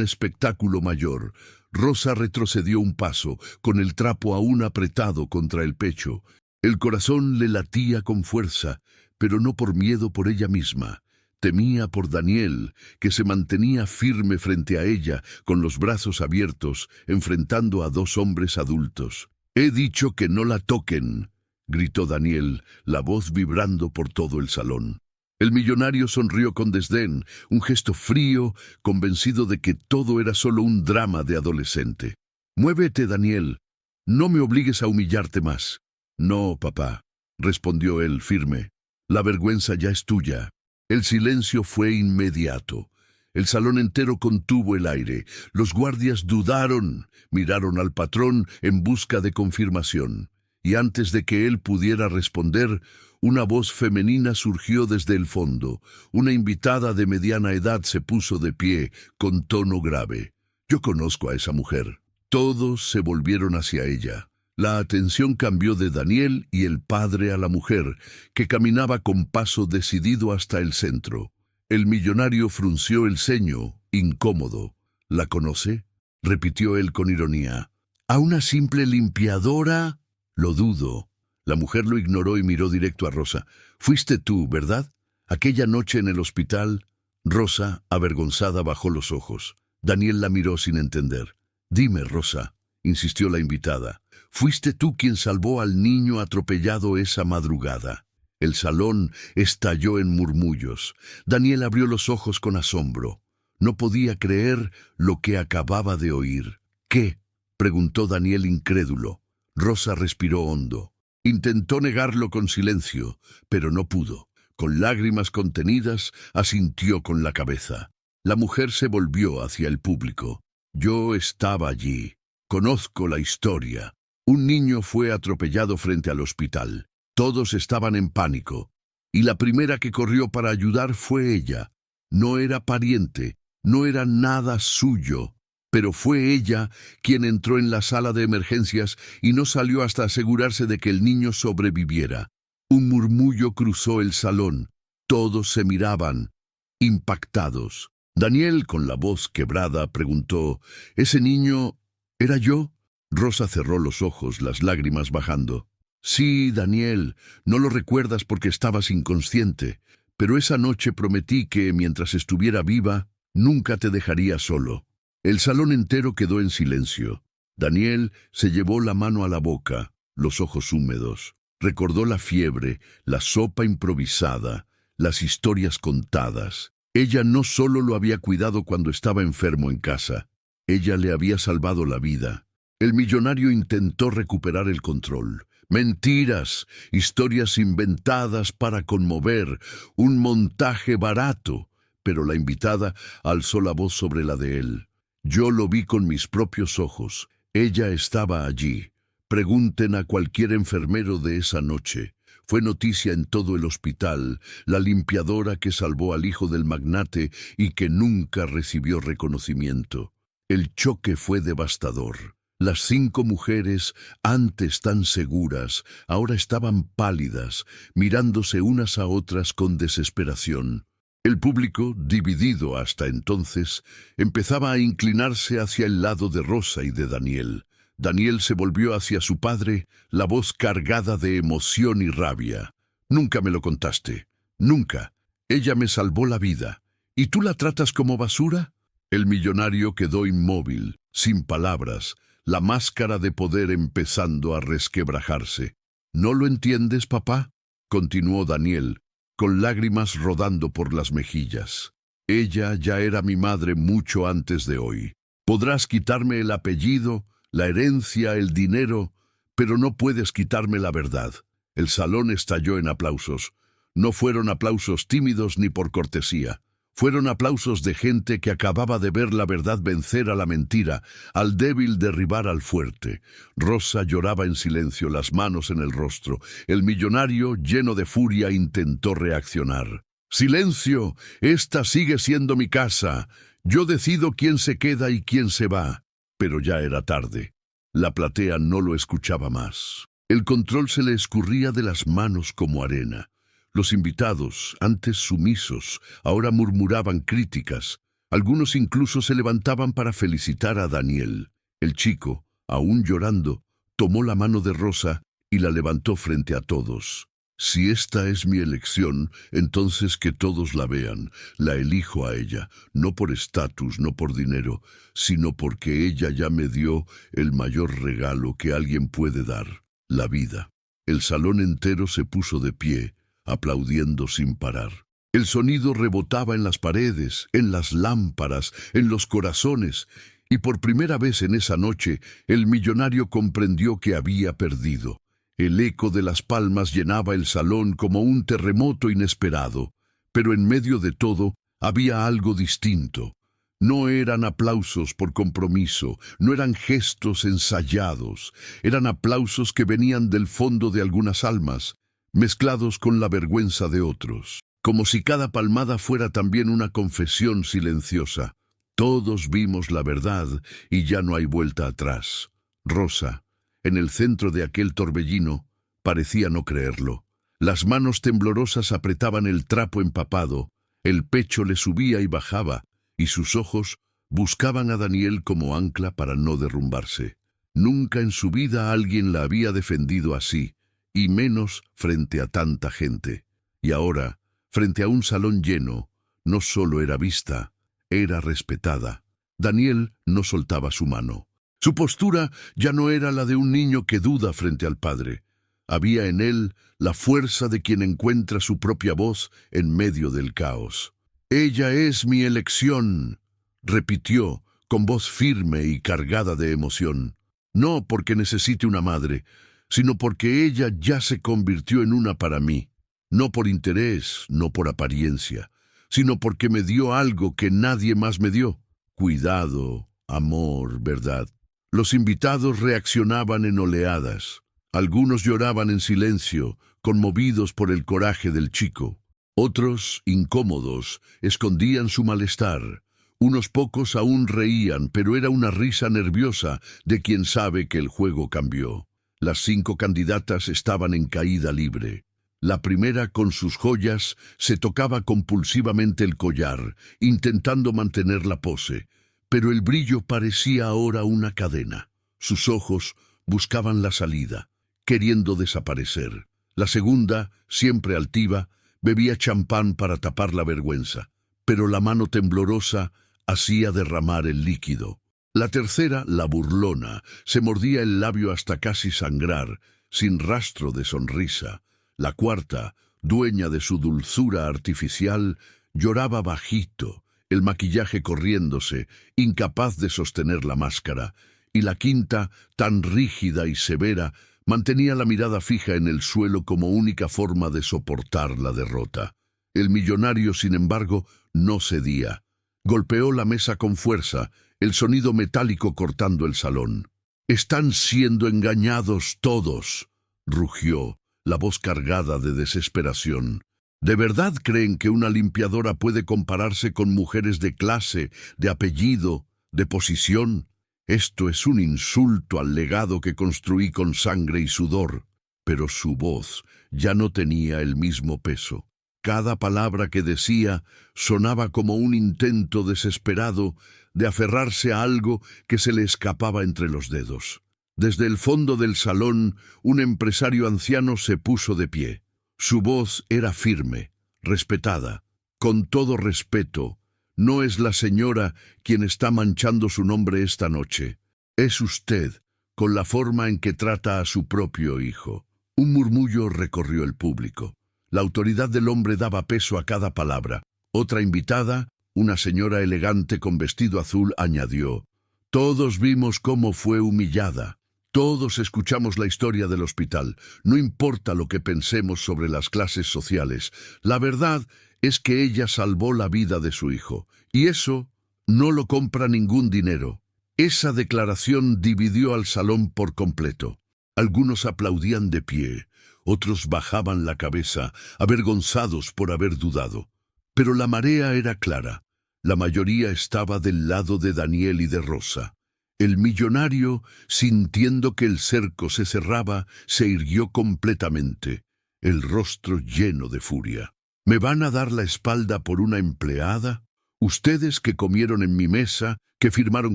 espectáculo mayor. Rosa retrocedió un paso, con el trapo aún apretado contra el pecho. El corazón le latía con fuerza, pero no por miedo por ella misma. Temía por Daniel, que se mantenía firme frente a ella, con los brazos abiertos, enfrentando a 2 hombres adultos. «He dicho que no la toquen», gritó Daniel, la voz vibrando por todo el salón. El millonario sonrió con desdén, un gesto frío, convencido de que todo era solo un drama de adolescente. «Muévete, Daniel. No me obligues a humillarte más». «No, papá», respondió él firme. «La vergüenza ya es tuya». El silencio fue inmediato. El salón entero contuvo el aire. Los guardias dudaron, miraron al patrón en busca de confirmación. Y antes de que él pudiera responder, una voz femenina surgió desde el fondo. Una invitada de mediana edad se puso de pie, con tono grave. «Yo conozco a esa mujer». Todos se volvieron hacia ella. La atención cambió de Daniel y el padre a la mujer, que caminaba con paso decidido hasta el centro. El millonario frunció el ceño, incómodo. «¿La conoce?», repitió él con ironía. «¿A una simple limpiadora?». «Lo dudo». La mujer lo ignoró y miró directo a Rosa. «Fuiste tú, ¿verdad? Aquella noche en el hospital». Rosa, avergonzada, bajó los ojos. Daniel la miró sin entender. «Dime, Rosa», insistió la invitada. «¿Fuiste tú quien salvó al niño atropellado esa madrugada?». El salón estalló en murmullos. Daniel abrió los ojos con asombro. No podía creer lo que acababa de oír. «¿Qué?», preguntó Daniel incrédulo. Rosa respiró hondo. Intentó negarlo con silencio, pero no pudo. Con lágrimas contenidas, asintió con la cabeza. La mujer se volvió hacia el público. «Yo estaba allí. Conozco la historia. Un niño fue atropellado frente al hospital. Todos estaban en pánico. Y la primera que corrió para ayudar fue ella. No era pariente, no era nada suyo. Pero fue ella quien entró en la sala de emergencias y no salió hasta asegurarse de que el niño sobreviviera». Un murmullo cruzó el salón. Todos se miraban, impactados. Daniel, con la voz quebrada, preguntó, ¿ese niño era yo? Rosa cerró los ojos, las lágrimas bajando. Sí, Daniel, no lo recuerdas porque estabas inconsciente, pero esa noche prometí que, mientras estuviera viva, nunca te dejaría solo. El salón entero quedó en silencio. Daniel se llevó la mano a la boca, los ojos húmedos. Recordó la fiebre, la sopa improvisada, las historias contadas. Ella no solo lo había cuidado cuando estaba enfermo en casa, ella le había salvado la vida. El millonario intentó recuperar el control. Mentiras, historias inventadas para conmover, un montaje barato. Pero la invitada alzó la voz sobre la de él. Yo lo vi con mis propios ojos. Ella estaba allí. Pregunten a cualquier enfermero de esa noche. Fue noticia en todo el hospital, la limpiadora que salvó al hijo del magnate y que nunca recibió reconocimiento. El choque fue devastador. Las 5 mujeres, antes tan seguras, ahora estaban pálidas, mirándose unas a otras con desesperación. El público, dividido hasta entonces, empezaba a inclinarse hacia el lado de Rosa y de Daniel. Daniel se volvió hacia su padre, la voz cargada de emoción y rabia. Nunca me lo contaste. Nunca. Ella me salvó la vida. ¿Y tú la tratas como basura? El millonario quedó inmóvil, sin palabras, la máscara de poder empezando a resquebrajarse. ¿No lo entiendes, papá?, continuó Daniel, con lágrimas rodando por las mejillas. Ella ya era mi madre mucho antes de hoy. Podrás quitarme el apellido, la herencia, el dinero, pero no puedes quitarme la verdad. El salón estalló en aplausos. No fueron aplausos tímidos ni por cortesía. Fueron aplausos de gente que acababa de ver la verdad vencer a la mentira, al débil derribar al fuerte. Rosa lloraba en silencio, las manos en el rostro. El millonario, lleno de furia, intentó reaccionar. «¡Silencio! Esta sigue siendo mi casa. Yo decido quién se queda y quién se va». Pero ya era tarde. La platea no lo escuchaba más. El control se le escurría de las manos como arena. Los invitados, antes sumisos, ahora murmuraban críticas. Algunos incluso se levantaban para felicitar a Daniel. El chico, aún llorando, tomó la mano de Rosa y la levantó frente a todos. Si esta es mi elección, entonces que todos la vean. La elijo a ella, no por estatus, no por dinero, sino porque ella ya me dio el mayor regalo que alguien puede dar, la vida. El salón entero se puso de pie, aplaudiendo sin parar. El sonido rebotaba en las paredes, en las lámparas, en los corazones, y por primera vez en esa noche el millonario comprendió que había perdido. El eco de las palmas llenaba el salón como un terremoto inesperado, pero en medio de todo había algo distinto. No eran aplausos por compromiso, no eran gestos ensayados, eran aplausos que venían del fondo de algunas almas, mezclados con la vergüenza de otros, como si cada palmada fuera también una confesión silenciosa. Todos vimos la verdad y ya no hay vuelta atrás. Rosa, en el centro de aquel torbellino, parecía no creerlo. Las manos temblorosas apretaban el trapo empapado, el pecho le subía y bajaba, y sus ojos buscaban a Daniel como ancla para no derrumbarse. Nunca en su vida alguien la había defendido así, y menos frente a tanta gente. Y ahora, frente a un salón lleno, no solo era vista, era respetada. Daniel no soltaba su mano. Su postura ya no era la de un niño que duda frente al padre. Había en él la fuerza de quien encuentra su propia voz en medio del caos. «Ella es mi elección», repitió, con voz firme y cargada de emoción. «No porque necesite una madre, sino porque ella ya se convirtió en una para mí. No por interés, no por apariencia, sino porque me dio algo que nadie más me dio. Cuidado, amor, verdad». Los invitados reaccionaban en oleadas. Algunos lloraban en silencio, conmovidos por el coraje del chico. Otros, incómodos, escondían su malestar. Unos pocos aún reían, pero era una risa nerviosa de quien sabe que el juego cambió. Las 5 candidatas estaban en caída libre. La primera, con sus joyas, se tocaba compulsivamente el collar, intentando mantener la pose, pero el brillo parecía ahora una cadena. Sus ojos buscaban la salida, queriendo desaparecer. La segunda, siempre altiva, bebía champán para tapar la vergüenza, pero la mano temblorosa hacía derramar el líquido. La tercera, la burlona, se mordía el labio hasta casi sangrar, sin rastro de sonrisa. La cuarta, dueña de su dulzura artificial, lloraba bajito, el maquillaje corriéndose, incapaz de sostener la máscara, y la quinta, tan rígida y severa, mantenía la mirada fija en el suelo como única forma de soportar la derrota. El millonario, sin embargo, no cedía. Golpeó la mesa con fuerza, el sonido metálico cortando el salón. «Están siendo engañados todos», rugió, la voz cargada de desesperación. ¿De verdad creen que una limpiadora puede compararse con mujeres de clase, de apellido, de posición? Esto es un insulto al legado que construí con sangre y sudor. Pero su voz ya no tenía el mismo peso. Cada palabra que decía sonaba como un intento desesperado de aferrarse a algo que se le escapaba entre los dedos. Desde el fondo del salón, un empresario anciano se puso de pie. Su voz era firme, respetada. «Con todo respeto, no es la señora quien está manchando su nombre esta noche. Es usted, con la forma en que trata a su propio hijo». Un murmullo recorrió el público. La autoridad del hombre daba peso a cada palabra. Otra invitada, una señora elegante con vestido azul, añadió: «Todos vimos cómo fue humillada. Todos escuchamos la historia del hospital. No importa lo que pensemos sobre las clases sociales. La verdad es que ella salvó la vida de su hijo. Y eso no lo compra ningún dinero». Esa declaración dividió al salón por completo. Algunos aplaudían de pie, otros bajaban la cabeza, avergonzados por haber dudado. Pero la marea era clara. La mayoría estaba del lado de Daniel y de Rosa. El millonario, sintiendo que el cerco se cerraba, se irguió completamente, el rostro lleno de furia. ¿Me van a dar la espalda por una empleada? ¿Ustedes que comieron en mi mesa, que firmaron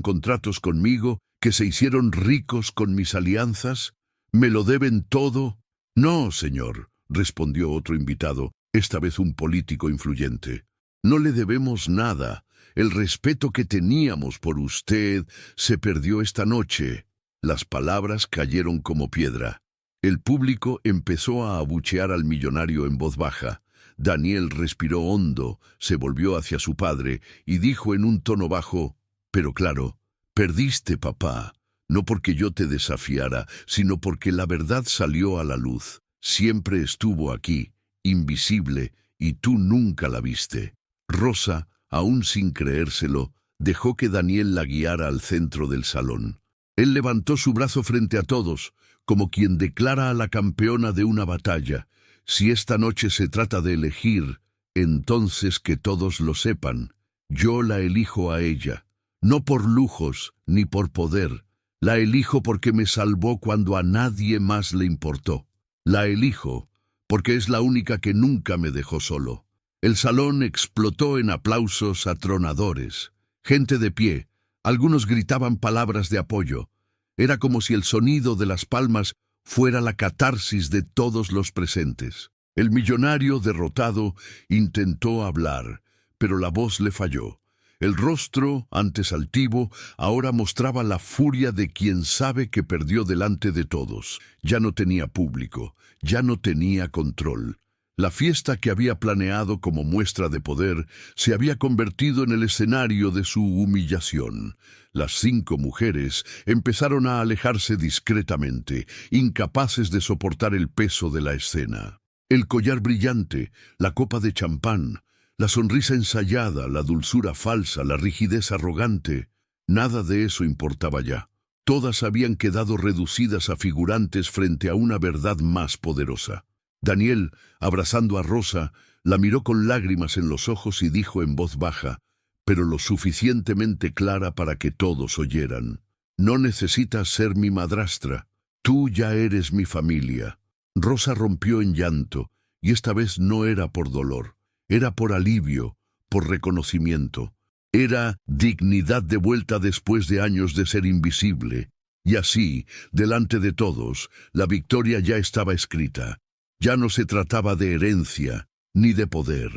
contratos conmigo, que se hicieron ricos con mis alianzas? ¿Me lo deben todo? No, señor, respondió otro invitado, esta vez un político influyente. No le debemos nada. El respeto que teníamos por usted se perdió esta noche. Las palabras cayeron como piedra. El público empezó a abuchear al millonario en voz baja. Daniel respiró hondo, se volvió hacia su padre y dijo en un tono bajo, pero claro: «Perdiste, papá. No porque yo te desafiara, sino porque la verdad salió a la luz. Siempre estuvo aquí, invisible, y tú nunca la viste». Rosa, aún sin creérselo, dejó que Daniel la guiara al centro del salón. Él levantó su brazo frente a todos, como quien declara a la campeona de una batalla: «Si esta noche se trata de elegir, entonces que todos lo sepan. Yo la elijo a ella, no por lujos ni por poder. La elijo porque me salvó cuando a nadie más le importó. La elijo porque es la única que nunca me dejó solo». El salón explotó en aplausos atronadores. Gente de pie, algunos gritaban palabras de apoyo. Era como si el sonido de las palmas fuera la catarsis de todos los presentes. El millonario, derrotado, intentó hablar, pero la voz le falló. El rostro, antes altivo, ahora mostraba la furia de quien sabe que perdió delante de todos. Ya no tenía público, ya no tenía control. La fiesta que había planeado como muestra de poder se había convertido en el escenario de su humillación. Las 5 mujeres empezaron a alejarse discretamente, incapaces de soportar el peso de la escena. El collar brillante, la copa de champán, la sonrisa ensayada, la dulzura falsa, la rigidez arrogante, nada de eso importaba ya. Todas habían quedado reducidas a figurantes frente a una verdad más poderosa. Daniel, abrazando a Rosa, la miró con lágrimas en los ojos y dijo en voz baja, pero lo suficientemente clara para que todos oyeran: «No necesitas ser mi madrastra. Tú ya eres mi familia». Rosa rompió en llanto, y esta vez no era por dolor, era por alivio, por reconocimiento. Era dignidad de vuelta después de años de ser invisible. Y así, delante de todos, la victoria ya estaba escrita. Ya no se trataba de herencia, ni de poder.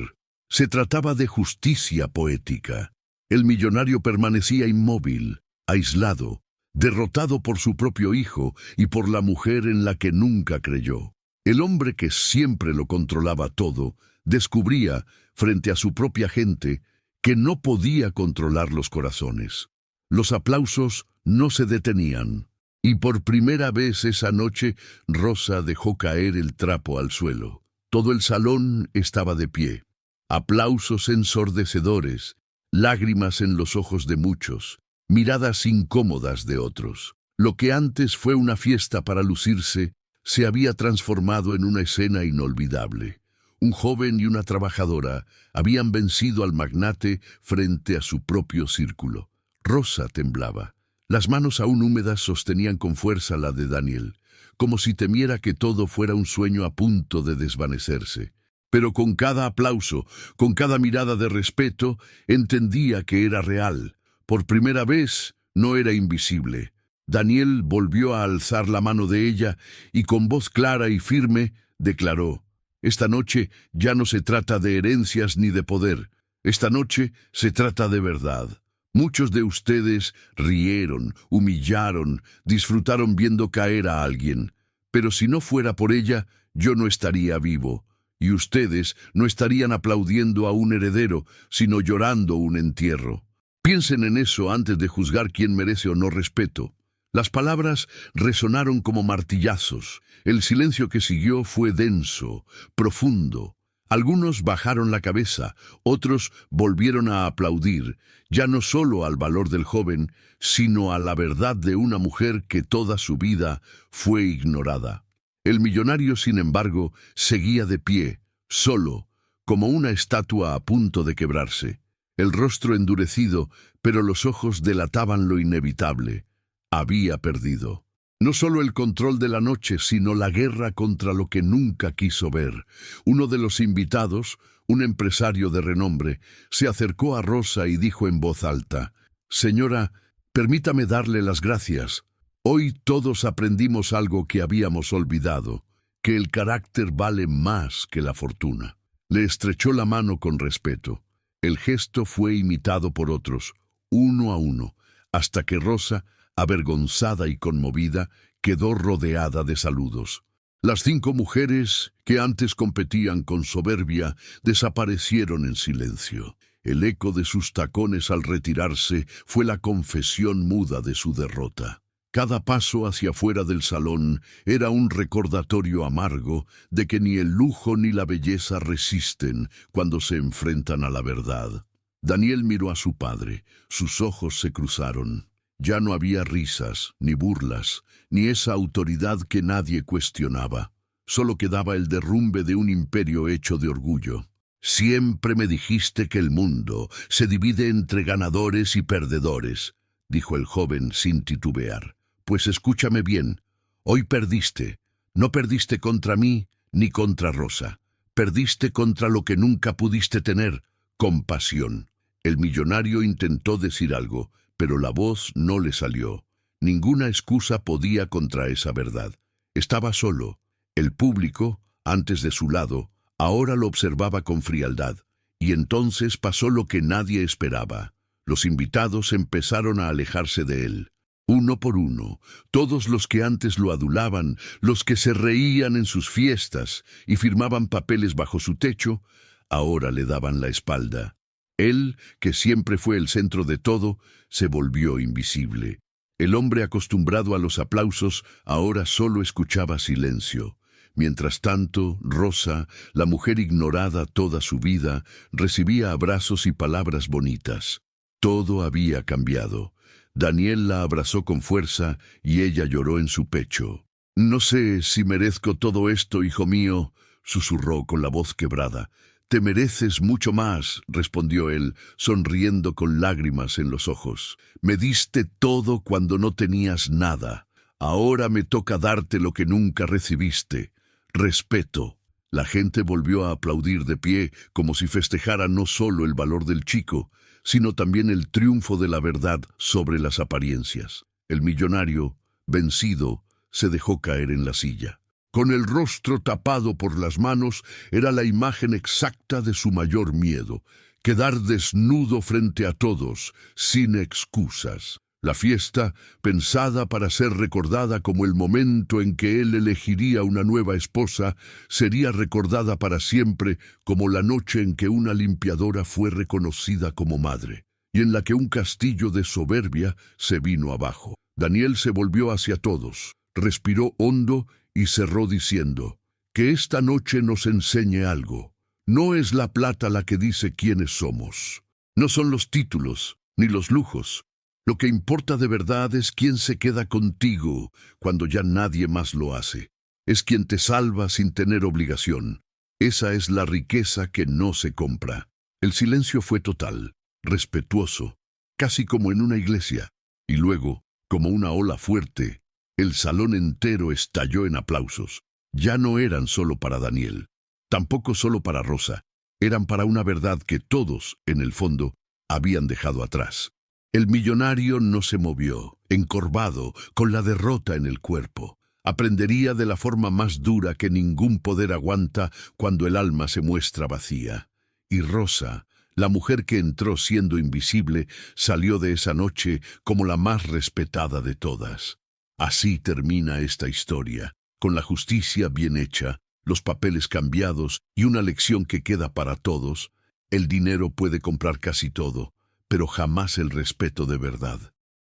Se trataba de justicia poética. El millonario permanecía inmóvil, aislado, derrotado por su propio hijo y por la mujer en la que nunca creyó. El hombre que siempre lo controlaba todo, descubría, frente a su propia gente, que no podía controlar los corazones. Los aplausos no se detenían, y por primera vez esa noche Rosa dejó caer el trapo al suelo. Todo el salón estaba de pie. Aplausos ensordecedores, lágrimas en los ojos de muchos, miradas incómodas de otros. Lo que antes fue una fiesta para lucirse, se había transformado en una escena inolvidable. Un joven y una trabajadora habían vencido al magnate frente a su propio círculo. Rosa temblaba. Las manos aún húmedas sostenían con fuerza la de Daniel, como si temiera que todo fuera un sueño a punto de desvanecerse. Pero con cada aplauso, con cada mirada de respeto, entendía que era real. Por primera vez, no era invisible. Daniel volvió a alzar la mano de ella y con voz clara y firme declaró: «Esta noche ya no se trata de herencias ni de poder. Esta noche se trata de verdad. Muchos de ustedes rieron, humillaron, disfrutaron viendo caer a alguien. Pero si no fuera por ella, yo no estaría vivo. Y ustedes no estarían aplaudiendo a un heredero, sino llorando un entierro. Piensen en eso antes de juzgar quién merece o no respeto». Las palabras resonaron como martillazos. El silencio que siguió fue denso, profundo. Algunos bajaron la cabeza, otros volvieron a aplaudir, ya no solo al valor del joven, sino a la verdad de una mujer que toda su vida fue ignorada. El millonario, sin embargo, seguía de pie, solo, como una estatua a punto de quebrarse. El rostro endurecido, pero los ojos delataban lo inevitable. Había perdido. No solo el control de la noche, sino la guerra contra lo que nunca quiso ver. Uno de los invitados, un empresario de renombre, se acercó a Rosa y dijo en voz alta: «Señora, permítame darle las gracias. Hoy todos aprendimos algo que habíamos olvidado, que el carácter vale más que la fortuna». Le estrechó la mano con respeto. El gesto fue imitado por otros, uno a uno, hasta que Rosa, avergonzada y conmovida, quedó rodeada de saludos. Las 5 mujeres, que antes competían con soberbia, desaparecieron en silencio. El eco de sus tacones al retirarse fue la confesión muda de su derrota. Cada paso hacia fuera del salón era un recordatorio amargo de que ni el lujo ni la belleza resisten cuando se enfrentan a la verdad. Daniel miró a su padre, sus ojos se cruzaron. Ya no había risas, ni burlas, ni esa autoridad que nadie cuestionaba. Solo quedaba el derrumbe de un imperio hecho de orgullo. «Siempre me dijiste que el mundo se divide entre ganadores y perdedores», dijo el joven sin titubear. «Pues escúchame bien, hoy perdiste. No perdiste contra mí ni contra Rosa. Perdiste contra lo que nunca pudiste tener, compasión». El millonario intentó decir algo, pero la voz no le salió. Ninguna excusa podía contra esa verdad. Estaba solo. El público, antes de su lado, ahora lo observaba con frialdad. Y entonces pasó lo que nadie esperaba. Los invitados empezaron a alejarse de él. Uno por uno, todos los que antes lo adulaban, los que se reían en sus fiestas y firmaban papeles bajo su techo, ahora le daban la espalda. Él, que siempre fue el centro de todo, se volvió invisible. El hombre acostumbrado a los aplausos ahora solo escuchaba silencio. Mientras tanto, Rosa, la mujer ignorada toda su vida, recibía abrazos y palabras bonitas. Todo había cambiado. Daniel la abrazó con fuerza y ella lloró en su pecho. «No sé si merezco todo esto, hijo mío», susurró con la voz quebrada. «Te mereces mucho más», respondió él, sonriendo con lágrimas en los ojos. «Me diste todo cuando no tenías nada. Ahora me toca darte lo que nunca recibiste: respeto». La gente volvió a aplaudir de pie, como si festejara no solo el valor del chico, sino también el triunfo de la verdad sobre las apariencias. El millonario, vencido, se dejó caer en la silla. Con el rostro tapado por las manos, era la imagen exacta de su mayor miedo: quedar desnudo frente a todos, sin excusas. La fiesta, pensada para ser recordada como el momento en que él elegiría una nueva esposa, sería recordada para siempre como la noche en que una limpiadora fue reconocida como madre, y en la que un castillo de soberbia se vino abajo. Daniel se volvió hacia todos, respiró hondo y cerró diciendo: que esta noche nos enseñe algo. No es la plata la que dice quiénes somos. No son los títulos, ni los lujos. Lo que importa de verdad es quién se queda contigo cuando ya nadie más lo hace. Es quien te salva sin tener obligación. Esa es la riqueza que no se compra. El silencio fue total, respetuoso, casi como en una iglesia. Y luego, como una ola fuerte, el salón entero estalló en aplausos. Ya no eran solo para Daniel, tampoco solo para Rosa. Eran para una verdad que todos, en el fondo, habían dejado atrás. El millonario no se movió, encorvado, con la derrota en el cuerpo. Aprendería de la forma más dura que ningún poder aguanta cuando el alma se muestra vacía. Y Rosa, la mujer que entró siendo invisible, salió de esa noche como la más respetada de todas. Así termina esta historia, con la justicia bien hecha, los papeles cambiados y una lección que queda para todos. El dinero puede comprar casi todo, pero jamás el respeto de verdad.